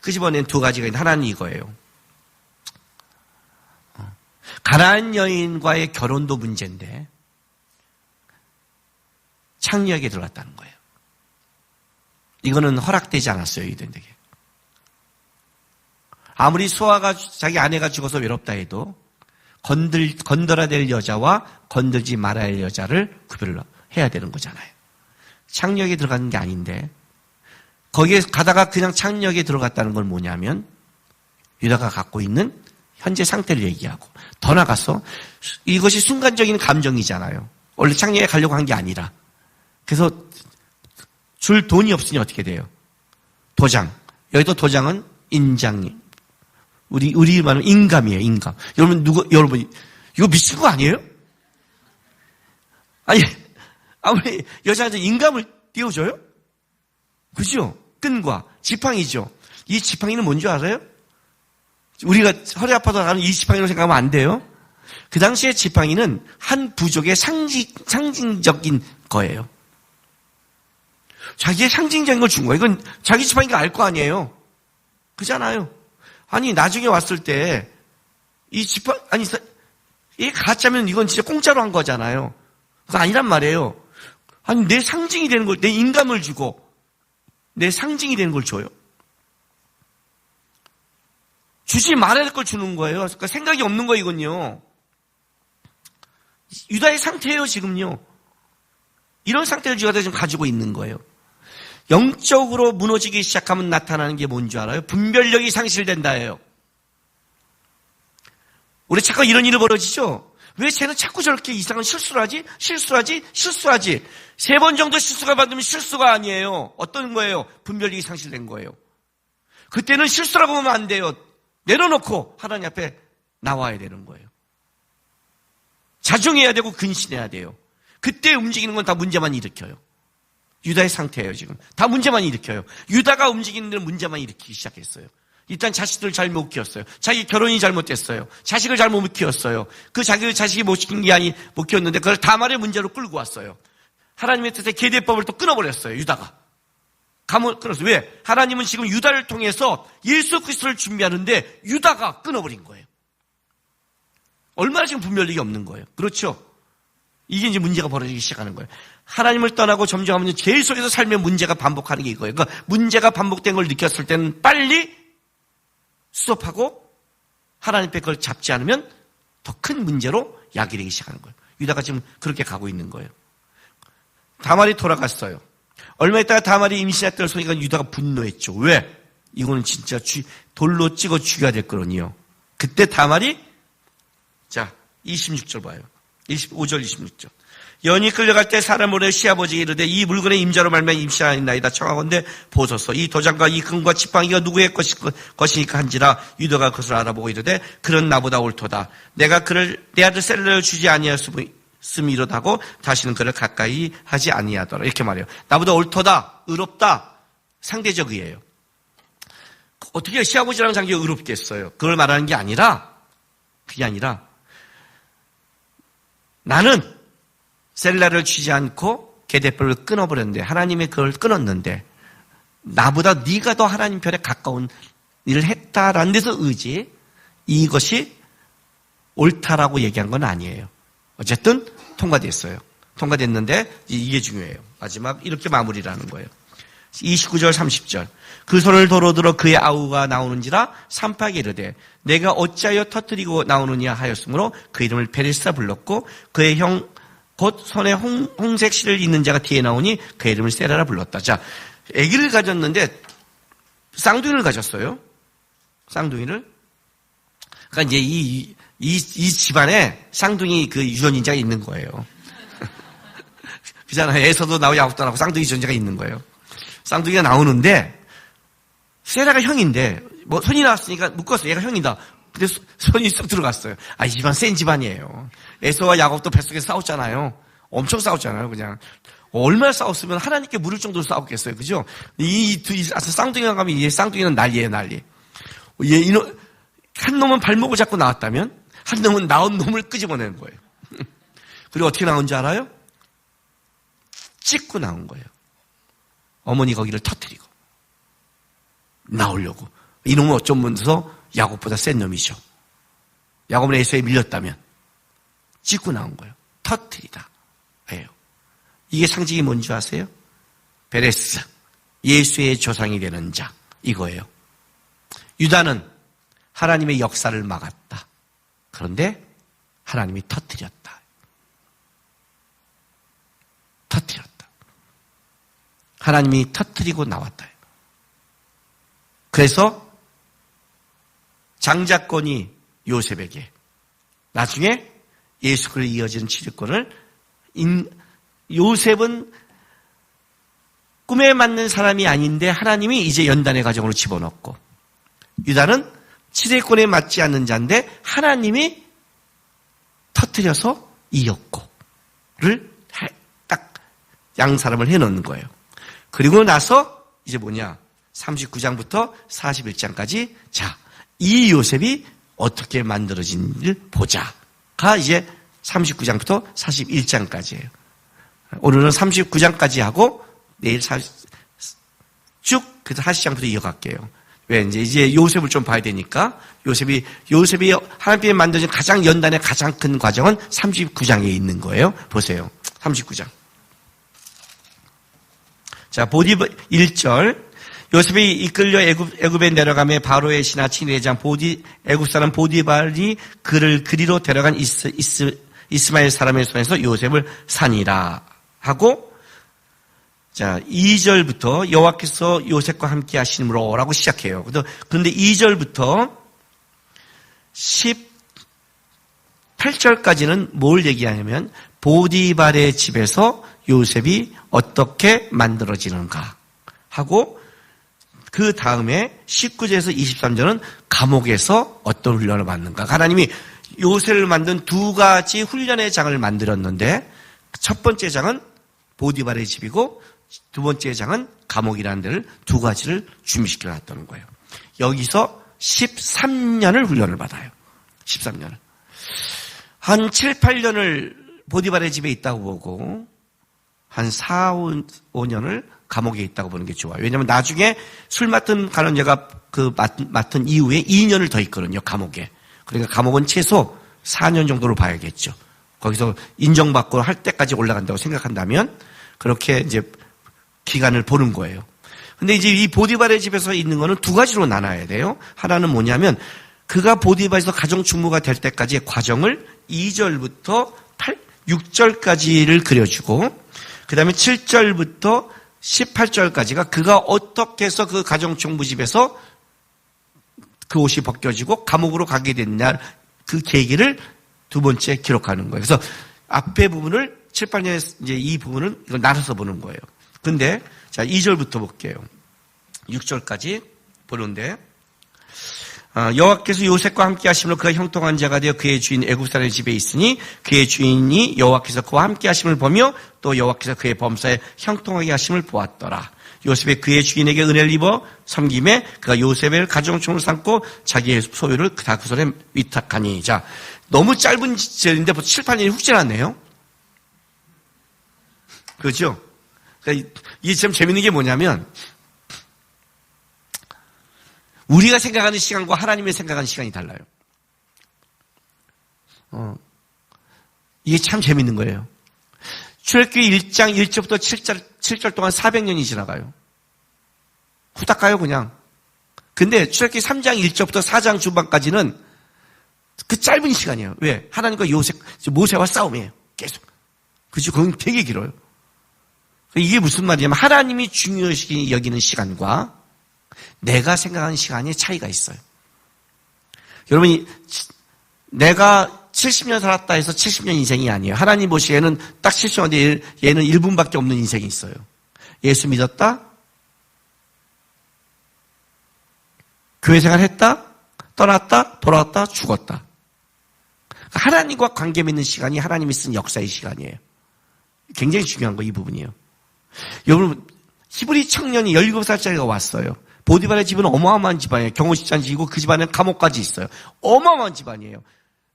끄집어낸 두 가지가 있는데 하나는 이거예요. 가나안 여인과의 결혼도 문제인데 창녀에게 들어갔다는 거예요. 이거는 허락되지 않았어요, 유다에게. 아무리 수아가 자기 아내가 죽어서 외롭다 해도 건드려야 될 여자와 건들지 말아야 할 여자를 구별을 해야 되는 거잖아요. 창녀에게 들어가는 게 아닌데 거기에 가다가 그냥 창녀에게 들어갔다는 건 뭐냐면 유다가 갖고 있는 현재 상태를 얘기하고 더 나가서 이것이 순간적인 감정이잖아요. 원래 창녀에 가려고 한 게 아니라 그래서 줄 돈이 없으니 어떻게 돼요? 도장. 여기도 도장은 인장님. 우리 말은 인감이에요, 인감. 여러분, 이거 미친 거 아니에요? 아니, 아무리 여자한테 인감을 띄워줘요? 그죠? 끈과 지팡이죠. 이 지팡이는 뭔지 알아요? 우리가 허리 아파서 가는 이 지팡이로 생각하면 안 돼요. 그 당시에 지팡이는 한 부족의 상징적인 거예요. 자기의 상징적인 걸 준 거예요. 이건 자기 지팡이가 알 거 아니에요. 그잖아요. 아니, 나중에 왔을 때, 이 가짜면 이건 진짜 공짜로 한 거잖아요. 그거 아니란 말이에요. 아니, 내 상징이 되는 걸, 내 인감을 주고, 내 상징이 되는 걸 줘요. 주지 말아야 될 걸 주는 거예요. 그러니까 생각이 없는 거예요, 이건요. 유다의 상태예요, 지금요. 이런 상태를 유다가 지금 가지고 있는 거예요. 영적으로 무너지기 시작하면 나타나는 게 뭔지 알아요? 분별력이 상실된다예요. 우리 자꾸 이런 일이 벌어지죠? 왜 쟤는 자꾸 저렇게 이상한 실수를 하지? 실수하지. 3번 정도 실수가 받으면 실수가 아니에요. 어떤 거예요? 분별력이 상실된 거예요. 그때는 실수라고 보면 안 돼요. 내려놓고 하나님 앞에 나와야 되는 거예요. 자중해야 되고 근신해야 돼요. 그때 움직이는 건 다 문제만 일으켜요. 유다의 상태예요, 지금. 다 문제만 일으켜요. 유다가 움직이는 데는 문제만 일으키기 시작했어요. 일단 자식들을 잘 못 키웠어요. 자기 결혼이 잘못됐어요. 자식을 잘못 키웠어요. 그 자식이 못 키운 게 못 키웠는데 그걸 다말의 문제로 끌고 왔어요. 하나님의 뜻의 계대법을 또 끊어버렸어요, 유다가. 끊었어요. 왜? 하나님은 지금 유다를 통해서 예수 그리스도를 준비하는데 유다가 끊어버린 거예요. 얼마나 지금 분별력이 없는 거예요. 그렇죠? 이게 이제 문제가 벌어지기 시작하는 거예요. 하나님을 떠나고 점점 죄 속에서 살면 문제가 반복하는 게 이거예요. 그러니까 문제가 반복된 걸 느꼈을 때는 빨리 스톱하고 하나님 앞에 그걸 잡지 않으면 더 큰 문제로 야기되기 시작하는 거예요. 유다가 지금 그렇게 가고 있는 거예요. 다말이 돌아갔어요. 얼마 있다가 다말이 임신했다는 소리가 유다가 분노했죠. 왜? 이거는 진짜 돌로 찍어 죽여야 될 거라니요. 그때 다말이, 자, 26절 봐요. 25절, 26절. 연이 끌려갈 때 사람 보내 시아버지에게 이르되 이 물건의 임자로 말미암아 임신하였나이다. 청하건대 보소서. 이 도장과 이 금과 지팡이가 누구의 것이니까 한지라. 유다가 그것을 알아보고 이르되 그런 나보다 옳도다. 내가 그를 내 아들 셀레를 주지 아니하였음이로다고 다시는 그를 가까이 하지 아니하더라. 이렇게 말해요. 나보다 옳도다, 의롭다, 상대적이에요. 어떻게 시아버지라는 장기가 의롭겠어요? 그걸 말하는 게 아니라, 그게 아니라 나는 셀라를 쥐지 않고 계대뼈를 끊어버렸는데, 하나님이 그걸 끊었는데 나보다 네가 더 하나님 편에 가까운 일을 했다라는 데서 의지, 이것이 옳다라고 얘기한 건 아니에요. 어쨌든 통과됐어요. 통과됐는데 이게 중요해요. 마지막 이렇게 마무리라는 거예요. 29절 30절. 그 손을 도로 들어 그의 아우가 나오는지라 산파에게 이르되 내가 어찌하여 터뜨리고 나오느냐 하였으므로 그 이름을 베레스라 불렀고 그의 형 곧 손에 홍색 실을 입는 자가 뒤에 나오니 그 이름을 세라라 불렀다. 자, 아기를 가졌는데 쌍둥이를 가졌어요. 쌍둥이를. 그러니까 이제 이 집안에 쌍둥이 그 유전인자가 있는 거예요. 그잖아요. 에서도 나오고 야곱도 나오고 쌍둥이 유전자가 있는 거예요. 쌍둥이가 나오는데 세라가 형인데 뭐 손이 나왔으니까 묶었어요. 얘가 형이다. 근데 손이 쏙 들어갔어요. 이 집안 센 집안이에요. 에서와 야곱도 뱃속에서 싸웠잖아요. 엄청 싸웠잖아요. 그냥 얼마나 싸웠으면 하나님께 물을 정도로 싸웠겠어요. 그죠? 이 쌍둥이가 가면 이 쌍둥이는 난리예요. 난리. 한 놈은 발목을 잡고 나왔다면 한 놈은 나온 놈을 끄집어내는 거예요. 그리고 어떻게 나온 줄 알아요? 찍고 나온 거예요. 어머니 거기를 터뜨리고 나오려고. 이놈은 어쩌면서 야곱보다 센 놈이죠. 야곱은 에서에 밀렸다면 찍고 나온 거예요. 터뜨리다. 예요. 이게 상징이 뭔지 아세요? 베레스, 예수의 조상이 되는 자, 이거예요. 유다는 하나님의 역사를 막았다. 그런데 하나님이 터뜨렸다. 터뜨렸다. 하나님이 터뜨리고 나왔다. 그래서 장자권이 요셉에게, 나중에 예수 그리스도에 이어지는 치료권을, 요셉은 꿈에 맞는 사람이 아닌데 하나님이 이제 연단의 가정으로 집어넣고, 유다는 치료권에 맞지 않는 자인데 하나님이 터뜨려서 이었고를 딱 양사람을 해놓는 거예요. 그리고 나서 이제 뭐냐, 39장부터 41장까지 자, 이 요셉이 어떻게 만들어진지를 보자가 이제 39장부터 41장까지예요. 오늘은 39장까지 하고 내일 쭉 그래서 40장부터 이어갈게요. 왜 이제 요셉을 좀 봐야 되니까 요셉이 하나님께 만들어진 가장 연단의 가장 큰 과정은 39장에 있는 거예요. 보세요. 39장. 자, 1절. 요셉이 이끌려 애굽에 내려가며 바로의 신하 친위대장 애굽 사람 보디발이 그를 그리로 데려간 이스마엘 사람의 손에서 요셉을 산이라 하고, 자, 2절부터 여호와께서 요셉과 함께 하시므로라고 시작해요. 그런데 2절부터 18절까지는 뭘 얘기하냐면 보디발의 집에서 요셉이 어떻게 만들어지는가 하고, 그 다음에 19절에서 23절은 감옥에서 어떤 훈련을 받는가. 하나님이 요셉을 만든 두 가지 훈련의 장을 만들었는데 첫 번째 장은 보디발의 집이고 두 번째 장은 감옥이라는 데를 두 가지를 준비시켜 놨다는 거예요. 여기서 13년을 훈련을 받아요. 13년을. 한 7, 8년을 보디발의 집에 있다고 보고 한 4, 5년을 감옥에 있다고 보는 게 좋아요. 왜냐하면 나중에 술 맡은 간원자가 그 맡은 이후에 2년을 더 있거든요. 감옥에. 그러니까 감옥은 최소 4년 정도로 봐야겠죠. 거기서 인정받고 할 때까지 올라간다고 생각한다면 그렇게 이제 기간을 보는 거예요. 근데 이제 이 보디발의 집에서 있는 거는 두 가지로 나눠야 돼요. 하나는 뭐냐면 그가 보디발에서 가정 충무가 될 때까지의 과정을 2절부터 6절까지를 그려주고 그 다음에 7절부터 18절까지가 그가 어떻게 해서 그 가정 충무 집에서 그 옷이 벗겨지고 감옥으로 가게 된 날 그 계기를 두 번째 기록하는 거예요. 그래서 앞에 부분을 7, 8년에 이제 이 부분은 이걸 나눠서 보는 거예요. 근데 자 2절부터 볼게요. 6절까지 보는데 여호와께서 요셉과 함께 하심으로 그가 형통한 자가 되어 그의 주인 애굽 사람의 집에 있으니 그의 주인이 여호와께서 그와 함께 하심을 보며 또 여호와께서 그의 범사에 형통하게 하심을 보았더라. 요셉이 그의 주인에게 은혜를 입어 섬김에 그가 요셉을 가정총으로 삼고 자기의 소유를 다 그 손에 위탁하니. 자, 너무 짧은 절인데 벌써 7, 8년이 훅 지났네요. 그렇죠? 그러니까 이게 참 재밌는 게 뭐냐면 우리가 생각하는 시간과 하나님의 생각하는 시간이 달라요. 이게 참 재밌는 거예요. 출애굽기 1장 1절부터 7절 동안 400년이 지나가요. 후딱 가요 그냥. 근데 출애굽기 3장 1절부터 4장 중반까지는 그 짧은 시간이에요. 왜? 하나님과 모세와 싸움이에요. 계속. 그죠? 그건 되게 길어요. 이게 무슨 말이냐면 하나님이 중요시 여기는 시간과 내가 생각하는 시간에 차이가 있어요. 여러분이 내가 70년 살았다 해서 70년 인생이 아니에요. 하나님 보시기에는 딱 70년인데 얘는 1분밖에 없는 인생이 있어요. 예수 믿었다? 교회 생활했다? 떠났다? 돌아왔다? 죽었다. 하나님과 관계 맺는 시간이 하나님이 쓴 역사의 시간이에요. 굉장히 중요한 거 이 부분이에요. 여러분 히브리 청년이 17살짜리가 왔어요. 보디발의 집은 어마어마한 집안이에요. 경호실장직이고 그 집안에는 감옥까지 있어요. 어마어마한 집안이에요.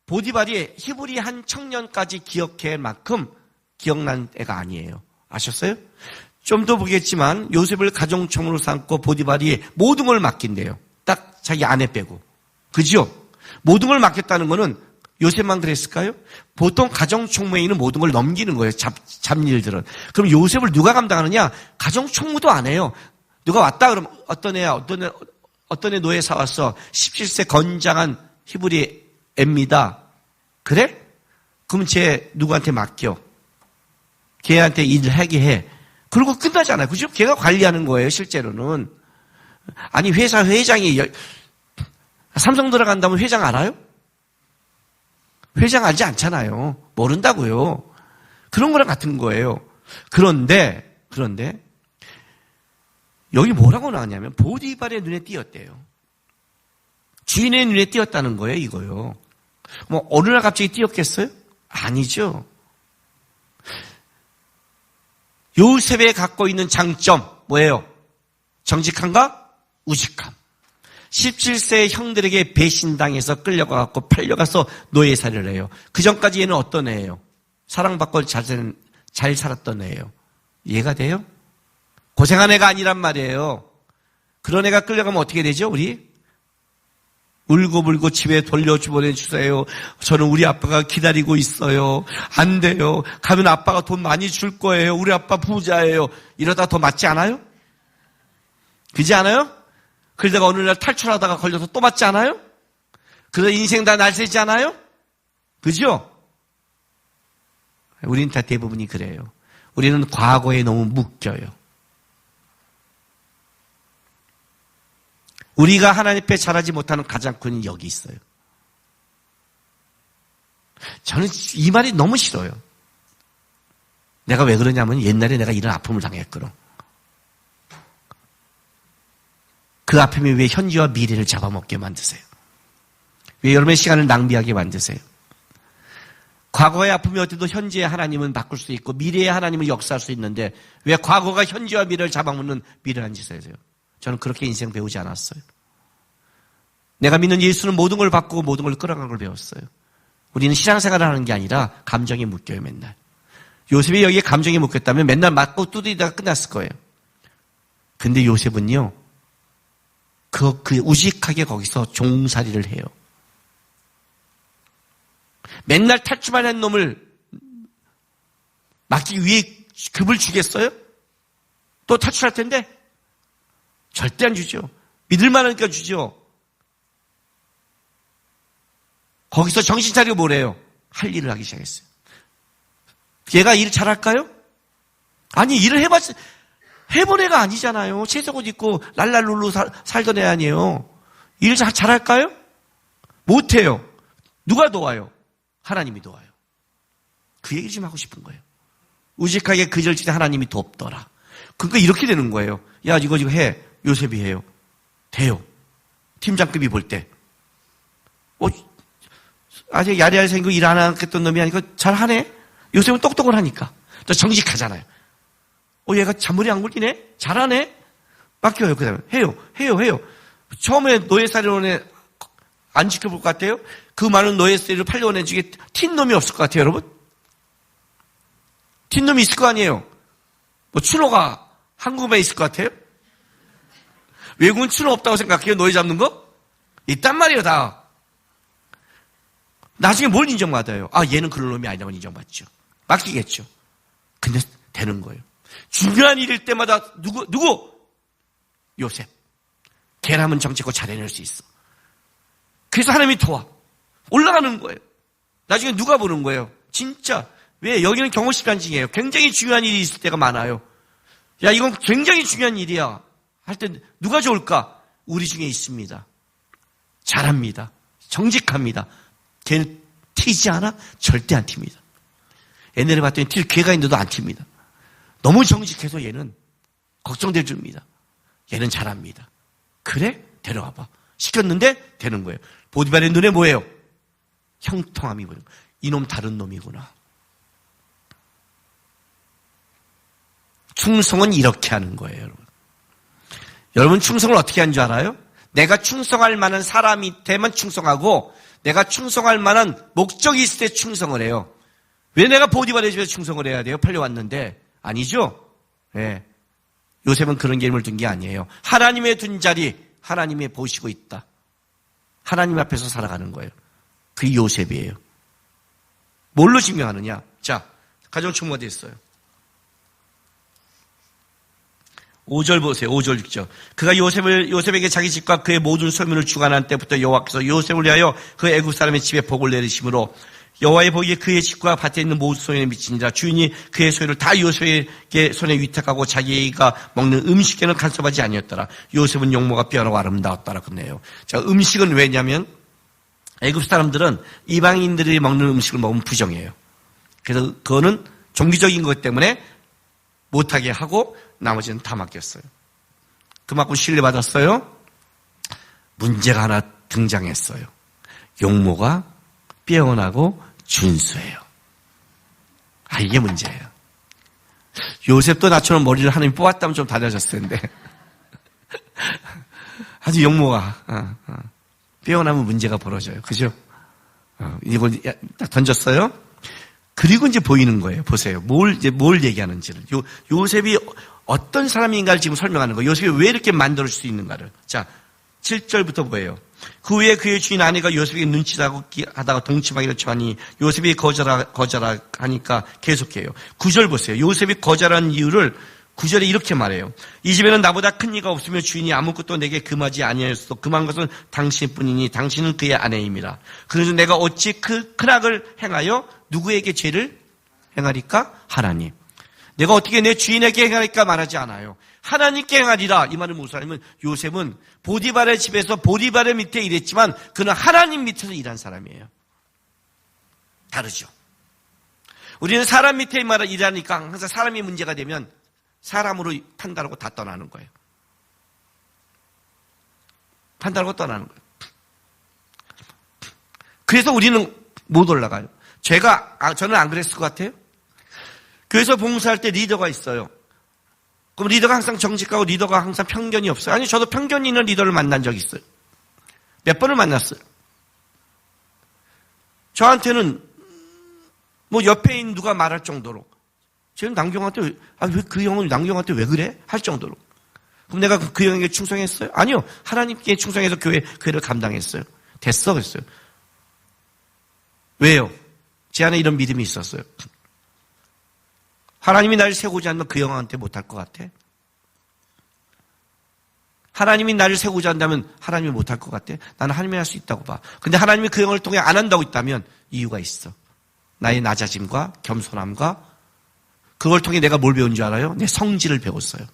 보디발이 히브리 한 청년까지 기억할 만큼 기억난 애가 아니에요. 아셨어요? 좀 더 보겠지만 요셉을 가정총으로 삼고 보디발이 모든 걸 맡긴대요. 딱 자기 아내 빼고. 그죠? 모든 걸 맡겼다는 거는 요셉만 그랬을까요? 보통 가정총무에 있는 모든 걸 넘기는 거예요. 잡일들은. 그럼 요셉을 누가 감당하느냐? 가정총무도 안 해요. 누가 왔다 그러면 어떤 애 노예사 왔어. 17세 건장한 히브리 애입니다. 그래? 그럼 쟤 누구한테 맡겨? 걔한테 일을 하게 해. 그리고 끝나잖아요. 그죠? 걔가 관리하는 거예요, 실제로는. 아니, 회사 회장이 삼성 들어간다면 회장 알아요? 회장 알지 않잖아요. 모른다고요. 그런 거랑 같은 거예요. 그런데 여기 뭐라고 나왔냐면 보디발의 눈에 띄었대요. 주인의 눈에 띄었다는 거예요, 이거요. 뭐 어느 날 갑자기 띄었겠어요? 아니죠. 요셉에 갖고 있는 장점 뭐예요? 정직함과 우직함. 17세 형들에게 배신당해서 끌려가서 팔려가서 노예살이를 해요. 그 전까지 얘는 어떤 애예요? 사랑받고 잘 살았던 애예요. 이해가 돼요? 고생한 애가 아니란 말이에요. 그런 애가 끌려가면 어떻게 되죠, 우리? 울고불고 집에 돌려보내주세요. 저는 우리 아빠가 기다리고 있어요. 안 돼요. 가면 아빠가 돈 많이 줄 거예요. 우리 아빠 부자예요. 이러다 더 맞지 않아요? 그지 않아요? 그러다가 어느 날 탈출하다가 걸려서 또 맞지 않아요? 그래서 인생 다 날새지 않아요? 그죠? 우리는 다 대부분이 그래요. 우리는 과거에 너무 묶여요. 우리가 하나님 앞에 잘하지 못하는 가장 큰 이유는 여기 있어요. 저는 이 말이 너무 싫어요. 내가 왜 그러냐면 옛날에 내가 이런 아픔을 당했거든. 그 아픔이 왜 현재와 미래를 잡아먹게 만드세요? 왜 여러분의 시간을 낭비하게 만드세요? 과거의 아픔이 어때도 현재의 하나님은 바꿀 수 있고 미래의 하나님은 역사할 수 있는데 왜 과거가 현재와 미래를 잡아먹는 미련한 짓을 하세요? 저는 그렇게 인생 배우지 않았어요. 내가 믿는 예수는 모든 걸 바꾸고 모든 걸 끌어가는 걸 배웠어요. 우리는 신앙생활을 하는 게 아니라 감정에 묶여요, 맨날. 요셉이 여기에 감정에 묶였다면 맨날 맞고 두드리다가 끝났을 거예요. 근데 요셉은요, 그 우직하게 거기서 종살이를 해요. 맨날 탈출만 한 놈을 맡기기 위해 급을 주겠어요? 또 탈출할 텐데? 절대 안 주죠. 믿을 만하니까 주죠. 거기서 정신 차리고 뭐래요? 할 일을 하기 시작했어요. 얘가 일 잘할까요? 아니, 일을 해본 애가 아니잖아요. 채석옷 입고 랄랄룰루 살던 애 아니에요. 일 잘할까요? 못해요. 누가 도와요? 하나님이 도와요. 그 얘기 좀 하고 싶은 거예요. 우직하게 그절지대 하나님이 돕더라. 그러니까 이렇게 되는 거예요. 야, 이거 해. 요셉이 해요. 돼요. 팀장급이 볼 때. 아직 야리야리 생기고 일 안 하겠던 놈이 아니고 잘하네. 요셉은 똑똑을 하니까. 또 정직하잖아요. 얘가 잔머리 안 굴리네? 잘하네? 맡겨요. 그 다음에 해요. 처음에 노예살이온 애 안 지켜볼 것 같아요? 그 많은 노예살이를 팔려온 애 중에 튄 놈이 없을 것 같아요, 여러분? 튄 놈이 있을 거 아니에요? 추노가 한국에 있을 것 같아요? 외국은 추노 없다고 생각해요? 노예 잡는 거? 있단 말이에요, 다. 나중에 뭘 인정받아요? 얘는 그런 놈이 아니라고 인정받죠. 맡기겠죠. 근데 되는 거예요. 중요한 일일 때마다 누구? 요셉. 걔라면 정체고 잘해낼 수 있어. 그래서 하나님이 도와. 올라가는 거예요. 나중에 누가 보는 거예요? 진짜. 왜? 여기는 경호시간중이에요. 굉장히 중요한 일이 있을 때가 많아요. 야, 이건 굉장히 중요한 일이야. 할 때 누가 좋을까? 우리 중에 있습니다. 잘합니다. 정직합니다. 걔는 튀지 않아? 절대 안 튑니다. 옛날에 봤더니 튈 기회가 있는데도 안 튑니다. 너무 정직해서 얘는 걱정돼 줍니다. 얘는 잘합니다. 그래? 데려와봐. 시켰는데 되는 거예요. 보디발의 눈에 뭐예요? 형통함이 보여요. 이놈 다른 놈이구나. 충성은 이렇게 하는 거예요, 여러분. 여러분 충성을 어떻게 하는 줄 알아요? 내가 충성할 만한 사람한테만 충성하고 내가 충성할 만한 목적이 있을 때 충성을 해요. 왜 내가 보디발의 집에서 충성을 해야 돼요? 팔려왔는데. 아니죠? 네. 요셉은 그런 개념을 둔 게 아니에요. 하나님의 둔 자리, 하나님이 보시고 있다. 하나님 앞에서 살아가는 거예요. 그게 요셉이에요. 뭘로 증명하느냐? 자, 가정 충모가 있어요. 5절 보세요. 5절 6절. 그가 요셉에게 자기 집과 그의 모든 소유물을 주관한 때부터 여호와께서 요셉을 위하여 그 애굽 사람의 집에 복을 내리심으로 여호와의 복이 그의 집과 밭에 있는 모든 소유에 미치니라. 주인이 그의 소유를 다 요셉에게 손에 위탁하고 자기가 먹는 음식에는 간섭하지 아니었더라. 요셉은 용모가 뛰어나고 아름다웠더라. 그러네요. 자, 음식은 왜냐면 애굽 사람들은 이방인들이 먹는 음식을 먹으면 부정해요. 그래서 그거는 종교적인 것 때문에 못하게 하고 나머지는 다 맡겼어요. 그만큼 신뢰받았어요. 문제가 하나 등장했어요. 용모가 빼어나고 준수해요. 이게 문제예요. 요셉도 나처럼 머리를 하나님이 뽑았다면 좀 달라졌을 텐데 아주 용모가 빼어나면 문제가 벌어져요. 그죠? 이걸 딱 던졌어요. 그리고 이제 보이는 거예요. 보세요. 뭘 얘기하는지를. 요셉이 어떤 사람인가를 지금 설명하는 거예요. 요셉이 왜 이렇게 만들 수 있는가를. 자, 7절부터 뭐예요? 그 후에 그의 주인 아내가 요셉에게 눈치다고 하다가 동침하기를 청하니 요셉이 거절하니까 계속해요. 9절 보세요. 요셉이 거절한 이유를 9절에 이렇게 말해요. 이 집에는 나보다 큰 이가 없으며 주인이 아무것도 내게 금하지 아니하였어. 금한 것은 당신뿐이니 당신은 그의 아내임이라. 그래서 내가 어찌 큰 악을 행하여 누구에게 죄를 행하리까? 하나님. 내가 어떻게 내 주인에게 행하리까 말하지 않아요. 하나님께 행하리라. 이 말은 무슨 말이냐면 요셉은 보디발의 집에서 보디발의 밑에 일했지만 그는 하나님 밑에서 일한 사람이에요. 다르죠. 우리는 사람 밑에 일하니까 항상 사람이 문제가 되면 사람으로 판단하고 다 떠나는 거예요. 판단하고 떠나는 거예요. 그래서 우리는 못 올라가요. 저는 안 그랬을 것 같아요. 교회에서 봉사할 때 리더가 있어요. 그럼 리더가 항상 정직하고 리더가 항상 편견이 없어요. 아니, 저도 편견이 있는 리더를 만난 적이 있어요. 몇 번을 만났어요. 저한테는 옆에 있는 누가 말할 정도로 쟤는 남경한테 왜 그 형은 남경한테 왜 그래? 할 정도로. 그럼 내가 그 형에게 충성했어요? 아니요. 하나님께 충성해서 교회를 감당했어요. 됐어 그랬어요. 왜요? 제 안에 이런 믿음이 있었어요. 하나님이 날 세우지 않으면 그 형한테 못할 것 같아. 하나님이 나를 세우고자 한다면 하나님이 못할 것 같아? 나는 하나님이 할 수 있다고 봐. 근데 하나님이 그 영을 통해 안 한다고 있다면 이유가 있어. 나의 낮아짐과 겸손함과 그걸 통해 내가 뭘 배운 줄 알아요? 내 성질을 배웠어요.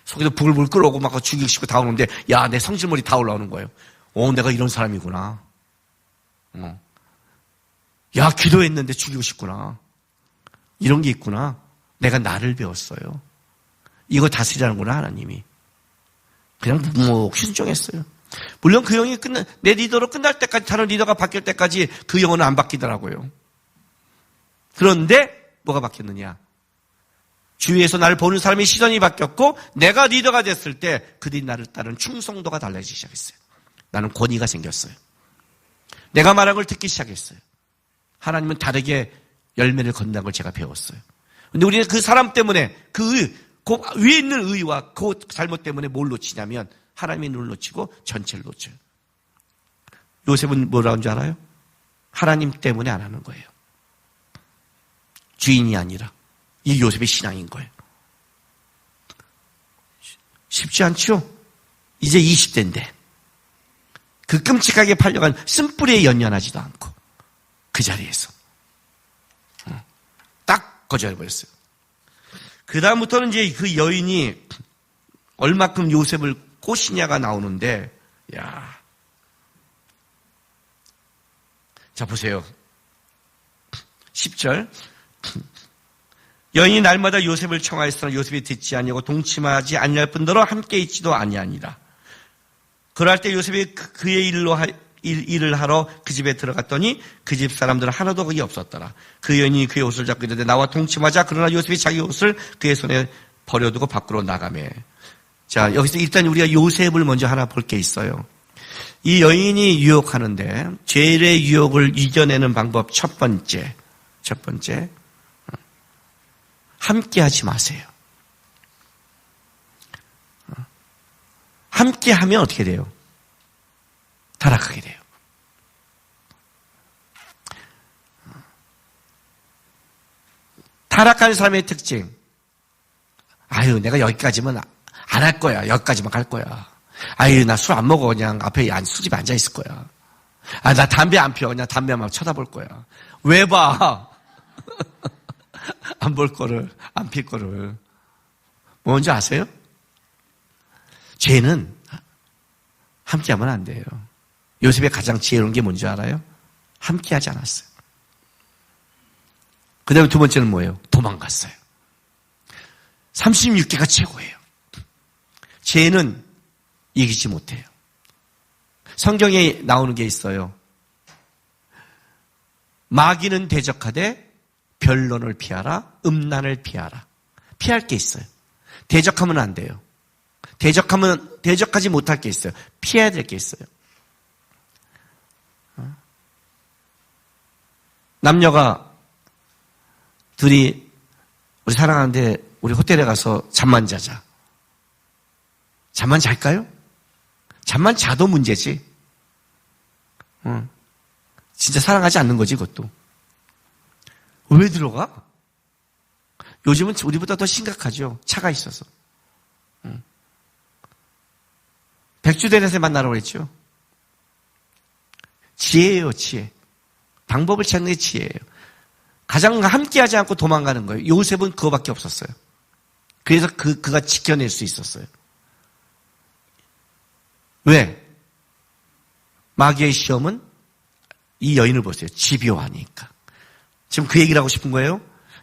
속에서 부글부글 끓어오고 막 죽이고 다 오는데 야, 내 성질머리 다 올라오는 거예요. 내가 이런 사람이구나. 야, 기도했는데 죽이고 싶구나. 이런 게 있구나. 내가 나를 배웠어요. 이거 다스리라는구나, 하나님이. 그냥 묵묵히 순종했어요. 물론 그 영이 내 리더로 끝날 때까지, 다른 리더가 바뀔 때까지 그 영은 안 바뀌더라고요. 그런데 뭐가 바뀌었느냐? 주위에서 나를 보는 사람의 시선이 바뀌었고 내가 리더가 됐을 때 그들이 나를 따르는 충성도가 달라지기 시작했어요. 나는 권위가 생겼어요. 내가 말한 걸 듣기 시작했어요. 하나님은 다르게 열매를 건다는 걸 제가 배웠어요. 근데 우리는 그 사람 때문에 그 위에 있는 의와 그 잘못 때문에 뭘 놓치냐면 하나님의 눈을 놓치고 전체를 놓쳐요. 요셉은 뭐라는 줄 알아요? 하나님 때문에 안 하는 거예요. 주인이 아니라. 이 요셉의 신앙인 거예요. 쉽지 않죠? 이제 20대인데 그 끔찍하게 팔려간 쓴뿌리에 연연하지도 않고 그 자리에서 딱 거절해버렸어요. 그 다음부터는 이제 그 여인이 얼마큼 요셉을 꼬시냐가 나오는데, 야, 자 보세요. 10절. 여인이 날마다 요셉을 청하였으나 요셉이 듣지 아니하고 동침하지 아니할 뿐더러 함께 있지도 아니하니라. 그럴 때 요셉이 그의 일을 하러 그 집에 들어갔더니 그 집 사람들은 하나도 거기 없었더라. 그 여인이 그의 옷을 잡고 이르되 나와 동침하자. 그러나 요셉이 자기 옷을 그의 손에 버려두고 밖으로 나가매. 자, 여기서 일단 우리가 요셉을 먼저 하나 볼 게 있어요. 이 여인이 유혹하는데 죄의 유혹을 이겨내는 방법 첫 번째. 함께 하지 마세요. 함께 하면 어떻게 돼요? 타락하게 돼요. 타락하는 사람의 특징. 아유, 내가 여기까지만 안 할 거야. 여기까지만 갈 거야. 아유, 나 술 안 먹어. 그냥 앞에 술집에 앉아 있을 거야. 아, 나 담배 안 피워. 그냥 담배만 쳐다볼 거야. 왜 봐? 안 볼 거를, 안 필 거를. 뭔지 아세요? 죄는 함께 하면 안 돼요. 요셉의 가장 지혜로운 게 뭔지 알아요? 함께 하지 않았어요. 그 다음에 두 번째는 뭐예요? 도망갔어요. 36개가 최고예요. 죄는 이기지 못해요. 성경에 나오는 게 있어요. 마귀는 대적하되 변론을 피하라, 음란을 피하라. 피할 게 있어요. 대적하면 안 돼요. 대적하지 못할 게 있어요. 피해야 될 게 있어요. 남녀가 둘이 우리 사랑하는데 우리 호텔에 가서 잠만 자자. 잠만 잘까요? 잠만 자도 문제지. 진짜 사랑하지 않는 거지, 그것도. 왜 들어가? 요즘은 우리보다 더 심각하죠. 차가 있어서. 백주대낮에 만나라고 했죠. 지혜예요, 지혜. 방법을 찾는 게 지혜예요. 가장 함께하지 않고 도망가는 거예요. 요셉은 그거밖에 없었어요. 그래서 그가 지켜낼 수 있었어요. 왜? 마귀의 시험은 이 여인을 보세요. 집요하니까. 지금 그 얘기를 하고 싶은 거예요.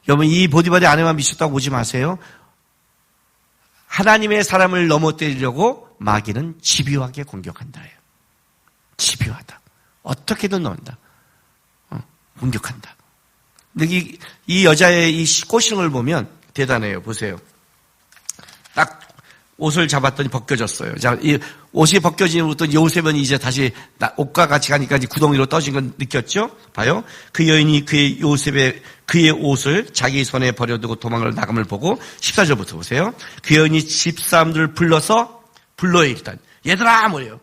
여러분, 이 보디발의 아내만 미쳤다고 보지 마세요. 하나님의 사람을 넘어뜨리려고 마귀는 집요하게 공격한다예요. 집요하다. 어떻게든 넣는다. 공격한다. 근데 이 여자의 이 꼬시는 걸 보면 대단해요. 보세요. 딱 옷을 잡았더니 벗겨졌어요. 자, 이 옷이 벗겨지면부터 요셉은 이제 다시 옷과 같이 가니까 이제 구덩이로 떠진 건 느꼈죠? 봐요. 그 여인이 그의 옷을 자기 손에 버려두고 도망을 나감을 보고 14절부터 보세요. 그 여인이 집사람들을 불러요 일단. 얘들아! 뭐래요?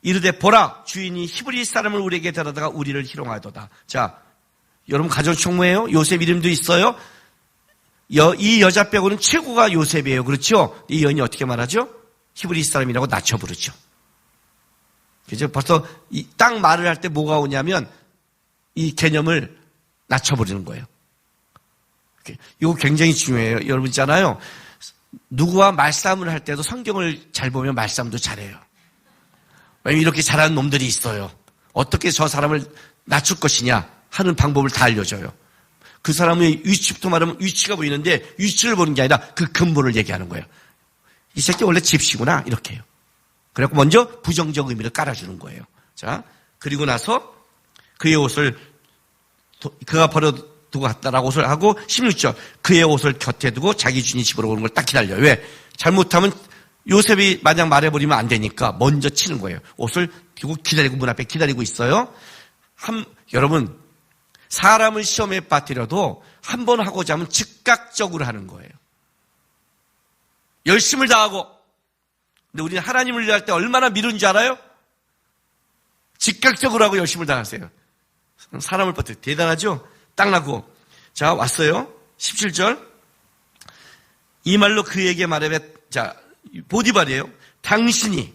이르되 보라 주인이 히브리 사람을 우리에게 데려다가 우리를 희롱하도다. 자, 여러분 가정총무예요? 요셉 이름도 있어요? 이 여자 빼고는 최고가 요셉이에요. 그렇죠? 이 여인이 어떻게 말하죠? 히브리 사람이라고 낮춰 부르죠. 그죠? 벌써 딱 말을 할 때 뭐가 오냐면 이 개념을 낮춰 부르는 거예요. 이거 굉장히 중요해요. 여러분 있잖아요. 누구와 말싸움을 할 때도 성경을 잘 보면 말싸움도 잘해요. 왜냐면 이렇게 잘하는 놈들이 있어요. 어떻게 저 사람을 낮출 것이냐 하는 방법을 다 알려줘요. 그 사람의 위치부터 말하면 위치가 보이는데 위치를 보는 게 아니라 그 근본을 얘기하는 거예요. 이 새끼 원래 집시구나 이렇게 해요. 그래갖고 먼저 부정적 의미를 깔아주는 거예요. 자, 그리고 나서 그의 옷을 그가 버려두고 갔다라고 옷을 하고 16절 그의 옷을 곁에 두고 자기 주인이 집으로 오는 걸 딱 기다려요. 왜? 잘못하면 요셉이 만약 말해버리면 안 되니까 먼저 치는 거예요. 옷을 두고 기다리고 문 앞에 기다리고 있어요. 여러분 사람을 시험에 빠뜨려도 한 번 하고자 하면 즉각적으로 하는 거예요. 열심을 다하고. 근데 우리는 하나님을 위할 때 얼마나 미룬 줄 알아요? 즉각적으로 하고 열심을 다하세요. 사람을 빠뜨려. 대단하죠? 딱 나고. 자, 왔어요. 17절. 이 말로 그에게 말하며, 자, 보디발이에요. 당신이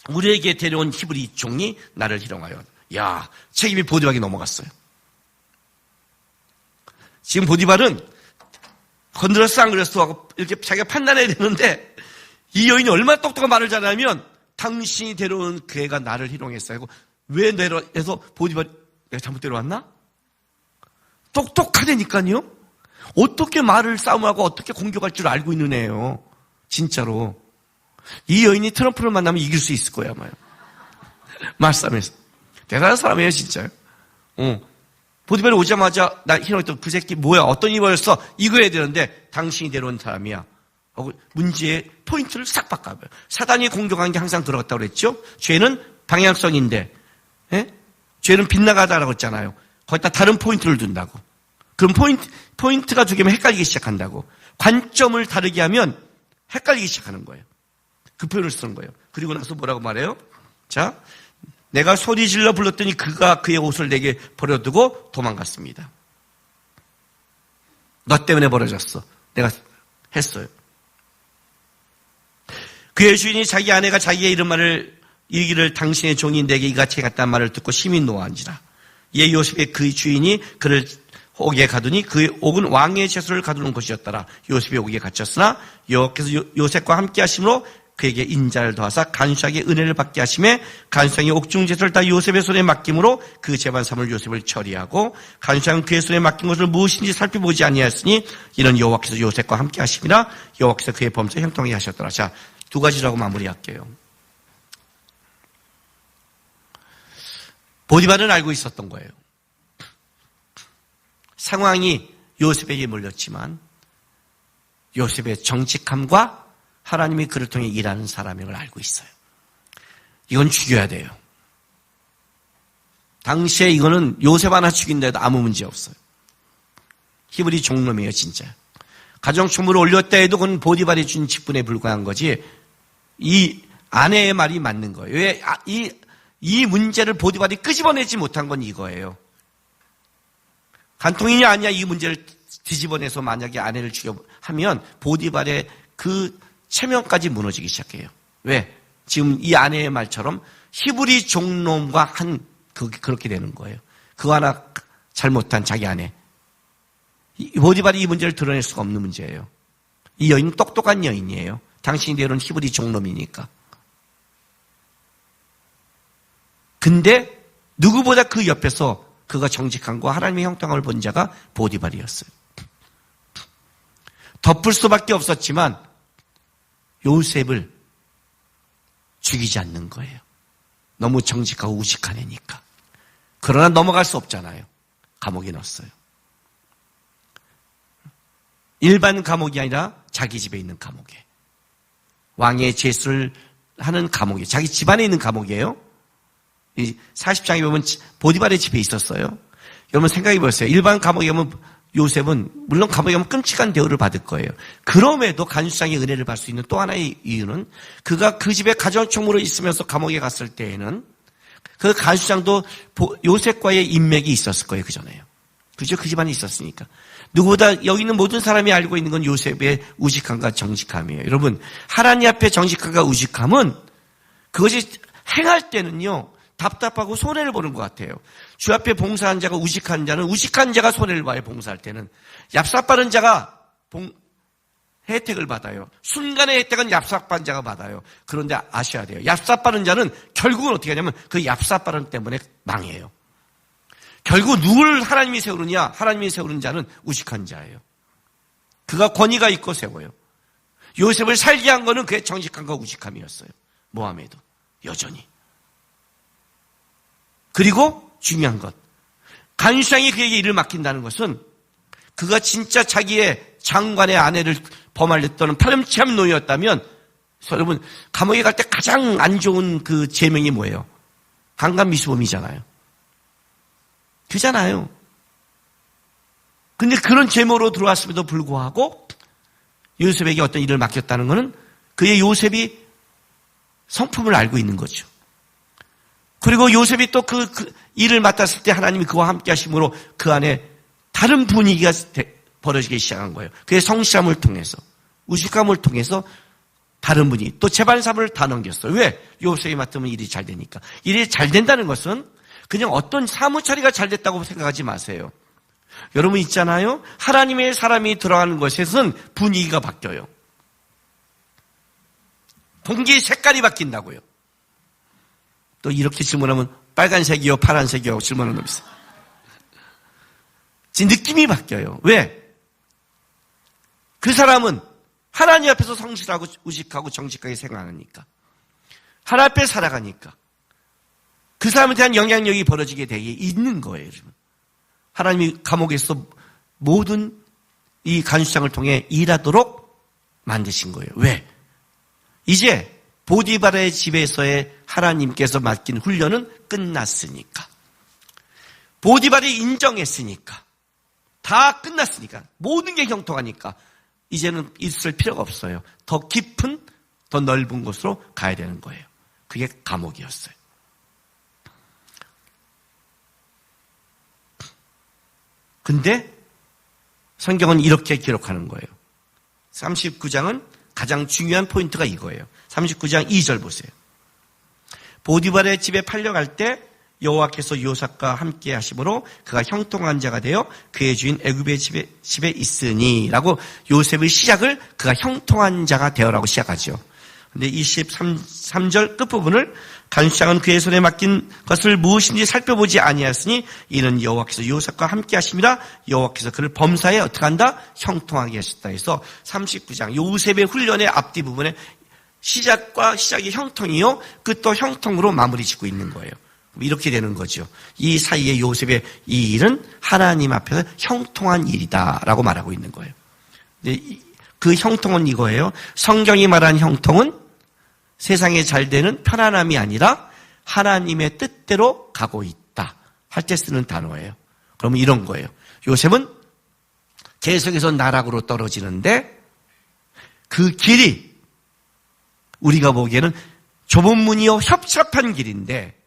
우리에게 데려온 히브리 종이 나를 희롱하여. 야, 책임이 보디발에게 넘어갔어요. 지금 보디발은 건드렸어 안 그랬어 하고 이렇게 자기가 판단해야 되는데 이 여인이 얼마나 똑똑한 말을 잘하면 당신이 데려온 그 애가 나를 희롱했어요. 왜 해서 보디발 내가 잘못 데려왔나? 똑똑하다니까요. 어떻게 말을 싸움하고 어떻게 공격할 줄 알고 있는 애예요. 진짜로. 이 여인이 트럼프를 만나면 이길 수 있을 거야 아마요. 말싸움에서. 대단한 사람이에요 진짜요. 보디발이 오자마자 나 희롱했던 그 새끼 뭐야 어떤 이유였어 이거 해야 되는데 당신이 데려온 사람이야 하고 문제의 포인트를 싹 바꿔봐요. 사단이 공격한 게 항상 들어갔다고 그랬죠. 죄는 방향성인데 죄는 빗나가다라고 했잖아요. 거기다 다른 포인트를 둔다고. 그럼 포인트가 두 개면 헷갈리기 시작한다고. 관점을 다르게 하면 헷갈리기 시작하는 거예요. 그 표현을 쓰는 거예요. 그리고 나서 뭐라고 말해요? 자, 내가 소리 질러 불렀더니 그가 그의 옷을 내게 버려두고 도망갔습니다. 너 때문에 벌어졌어. 내가 했어요. 그의 주인이 자기 아내가 자기의 이르기를 당신의 종이 내게 이같이 갔단 말을 듣고 심히 노한지라. 이에 요셉의 그 주인이 그를 옥에 가두니 그의 옥은 왕의 채소를 가두는 곳이었더라. 요셉이 옥에 갇혔으나 여호와께서 요셉과 함께 하심으로 그에게 인자를 더하사 간수에게 은혜를 받게 하심에 간수장이 옥중제사를 다 요셉의 손에 맡김으로 그 재반삼을 요셉을 처리하고 간수장은 그의 손에 맡긴 것을 무엇인지 살펴보지 아니하였으니 이는 여호와께서 요셉과 함께 하심이라. 여호와께서 그의 범죄 형통하게 하셨더라. 자, 두 가지라고 마무리할게요. 보디발은 알고 있었던 거예요. 상황이 요셉에게 몰렸지만 요셉의 정직함과 하나님이 그를 통해 일하는 사람인 걸 알고 있어요. 이건 죽여야 돼요. 당시에 이거는 요셉 하나 죽인다해도 아무 문제 없어요. 히브리 종놈이에요 진짜. 가정총무를 올렸다 해도 그건 보디발이 준 직분에 불과한 거지 이 아내의 말이 맞는 거예요. 왜 이 문제를 보디발이 끄집어내지 못한 건 이거예요. 간통이냐 아니냐 이 문제를 뒤집어내서 만약에 아내를 하면 보디발의 그 체면까지 무너지기 시작해요. 왜? 지금 이 아내의 말처럼 히브리 종놈과 그렇게 되는 거예요. 그거 하나 잘못한 자기 아내. 보디발이 이 문제를 드러낼 수가 없는 문제예요. 이 여인은 똑똑한 여인이에요. 당신이 데려온 히브리 종놈이니까. 근데 누구보다 그 옆에서 그가 정직함과 하나님의 형통함을 본 자가 보디발이었어요. 덮을 수밖에 없었지만 요셉을 죽이지 않는 거예요. 너무 정직하고 우직한 애니까. 그러나 넘어갈 수 없잖아요. 감옥에 넣었어요. 일반 감옥이 아니라 자기 집에 있는 감옥에. 왕의 제수를 하는 감옥이에요. 자기 집안에 있는 감옥이에요. 이 40장에 보면 보디발의 집에 있었어요. 여러분 생각해 보세요. 일반 감옥에 가면 요셉은 물론 감옥에 가면 끔찍한 대우를 받을 거예요. 그럼에도 간수장의 은혜를 받을 수 있는 또 하나의 이유는 그가 그 집에 가정총무로 있으면서 감옥에 갔을 때에는 그 간수장도 요셉과의 인맥이 있었을 거예요. 그전에요. 그죠? 그 집안에 있었으니까. 누구보다 여기 있는 모든 사람이 알고 있는 건 요셉의 우직함과 정직함이에요. 여러분, 하나님 앞에 정직함과 우직함은 그것이 행할 때는요, 답답하고 손해를 보는 것 같아요. 주 앞에 봉사한 자가 우직한 자는 우직한 자가 손해를 봐요. 봉사할 때는. 얍삽빠른 자가 혜택을 받아요. 순간의 혜택은 얍삽빠른 자가 받아요. 그런데 아셔야 돼요. 얍삽빠른 자는 결국은 어떻게 하냐면 그 얍삽빠른 때문에 망해요. 결국 누구를 하나님이 세우느냐? 하나님이 세우는 자는 우직한 자예요. 그가 권위가 있고 세워요. 요셉을 살게 한 거는 그의 정직함과 우직함이었어요. 모함에도 여전히. 그리고 중요한 것, 간수장이 그에게 일을 맡긴다는 것은 그가 진짜 자기의 장관의 아내를 범하려던 파렴치한 노예였다면, 여러분, 감옥에 갈 때 가장 안 좋은 그 제명이 뭐예요? 강간미수범이잖아요. 그잖아요. 근데 그런 제모로 들어왔음에도 불구하고 요셉에게 어떤 일을 맡겼다는 것은 그의 요셉이 성품을 알고 있는 거죠. 그리고 요셉이 또 그 일을 맡았을 때 하나님이 그와 함께 하심으로 그 안에 다른 분위기가 벌어지기 시작한 거예요. 그의 성실함을 통해서, 우직함을 통해서 다른 분위기, 또 재반사를 다 넘겼어요. 왜? 요셉이 맡으면 일이 잘 되니까. 일이 잘 된다는 것은 그냥 어떤 사무처리가 잘 됐다고 생각하지 마세요. 여러분 있잖아요. 하나님의 사람이 들어가는 것에선 분위기가 바뀌어요. 공기의 색깔이 바뀐다고요. 또 이렇게 질문하면 빨간색이요, 파란색이요 질문하는 놈 있어요. 제 느낌이 바뀌어요. 왜? 그 사람은 하나님 앞에서 성실하고 우직하고 정직하게 생각하니까. 하나님 앞에 살아가니까. 그 사람에 대한 영향력이 벌어지게 되어 있는 거예요. 여러분. 하나님이 감옥에서 모든 이 간수장을 통해 일하도록 만드신 거예요. 왜? 이제 보디바라의 집에서의 하나님께서 맡긴 훈련은 끝났으니까. 보디발이 인정했으니까. 다 끝났으니까. 모든 게 형통하니까. 이제는 있을 필요가 없어요. 더 깊은, 더 넓은 곳으로 가야 되는 거예요. 그게 감옥이었어요. 근데 성경은 이렇게 기록하는 거예요. 39장은 가장 중요한 포인트가 이거예요. 39장 2절 보세요. 보디발의 집에 팔려갈 때 여호와께서 요셉과 함께 하심으로 그가 형통한 자가 되어 그의 주인 애굽의 집에 있으니라고 요셉의 시작을 그가 형통한 자가 되어라고 시작하죠. 근데 23절 끝부분을 간수장은 그의 손에 맡긴 것을 무엇인지 살펴보지 아니하였으니 이는 여호와께서 요셉과 함께 하심이라 여호와께서 그를 범사에 어떻게 한다? 형통하게 하셨다 해서 39장 요셉의 훈련의 앞뒤 부분에 시작이 형통이요 끝도 형통으로 마무리 짓고 있는 거예요. 이렇게 되는 거죠. 이 사이에 요셉의 이 일은 하나님 앞에서 형통한 일이다라고 말하고 있는 거예요. 근데 그 형통은 이거예요. 성경이 말하는 형통은 세상에 잘 되는 편안함이 아니라 하나님의 뜻대로 가고 있다 할 때 쓰는 단어예요. 그러면 이런 거예요. 요셉은 계속해서 나락으로 떨어지는데 그 길이 우리가 보기에는 좁은 문이요 협착한 길인데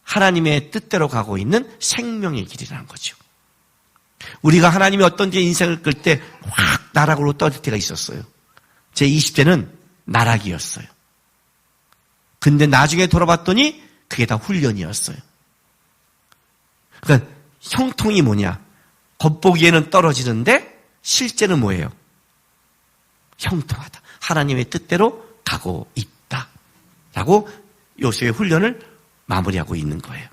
하나님의 뜻대로 가고 있는 생명의 길이라는 거죠. 우리가 하나님이 어떤 데 인생을 끌 때 확 나락으로 떨어질 때가 있었어요. 제 20대는 나락이었어요. 근데 나중에 돌아봤더니 그게 다 훈련이었어요. 그러니까 형통이 뭐냐? 겉보기에는 떨어지는데 실제는 뭐예요? 형통하다. 하나님의 뜻대로 가고 있다. 라고 요셉의 훈련을 마무리하고 있는 거예요.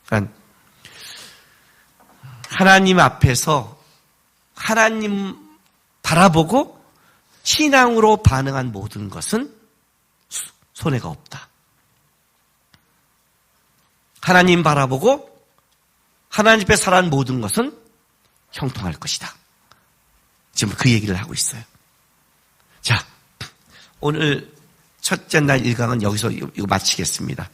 그러니까 하나님 앞에서 하나님 바라보고 신앙으로 반응한 모든 것은 손해가 없다. 하나님 바라보고 하나님 앞에 살아간 모든 것은 형통할 것이다. 지금 그 얘기를 하고 있어요. 자, 오늘 첫째 날 1강은 여기서 이거 마치겠습니다.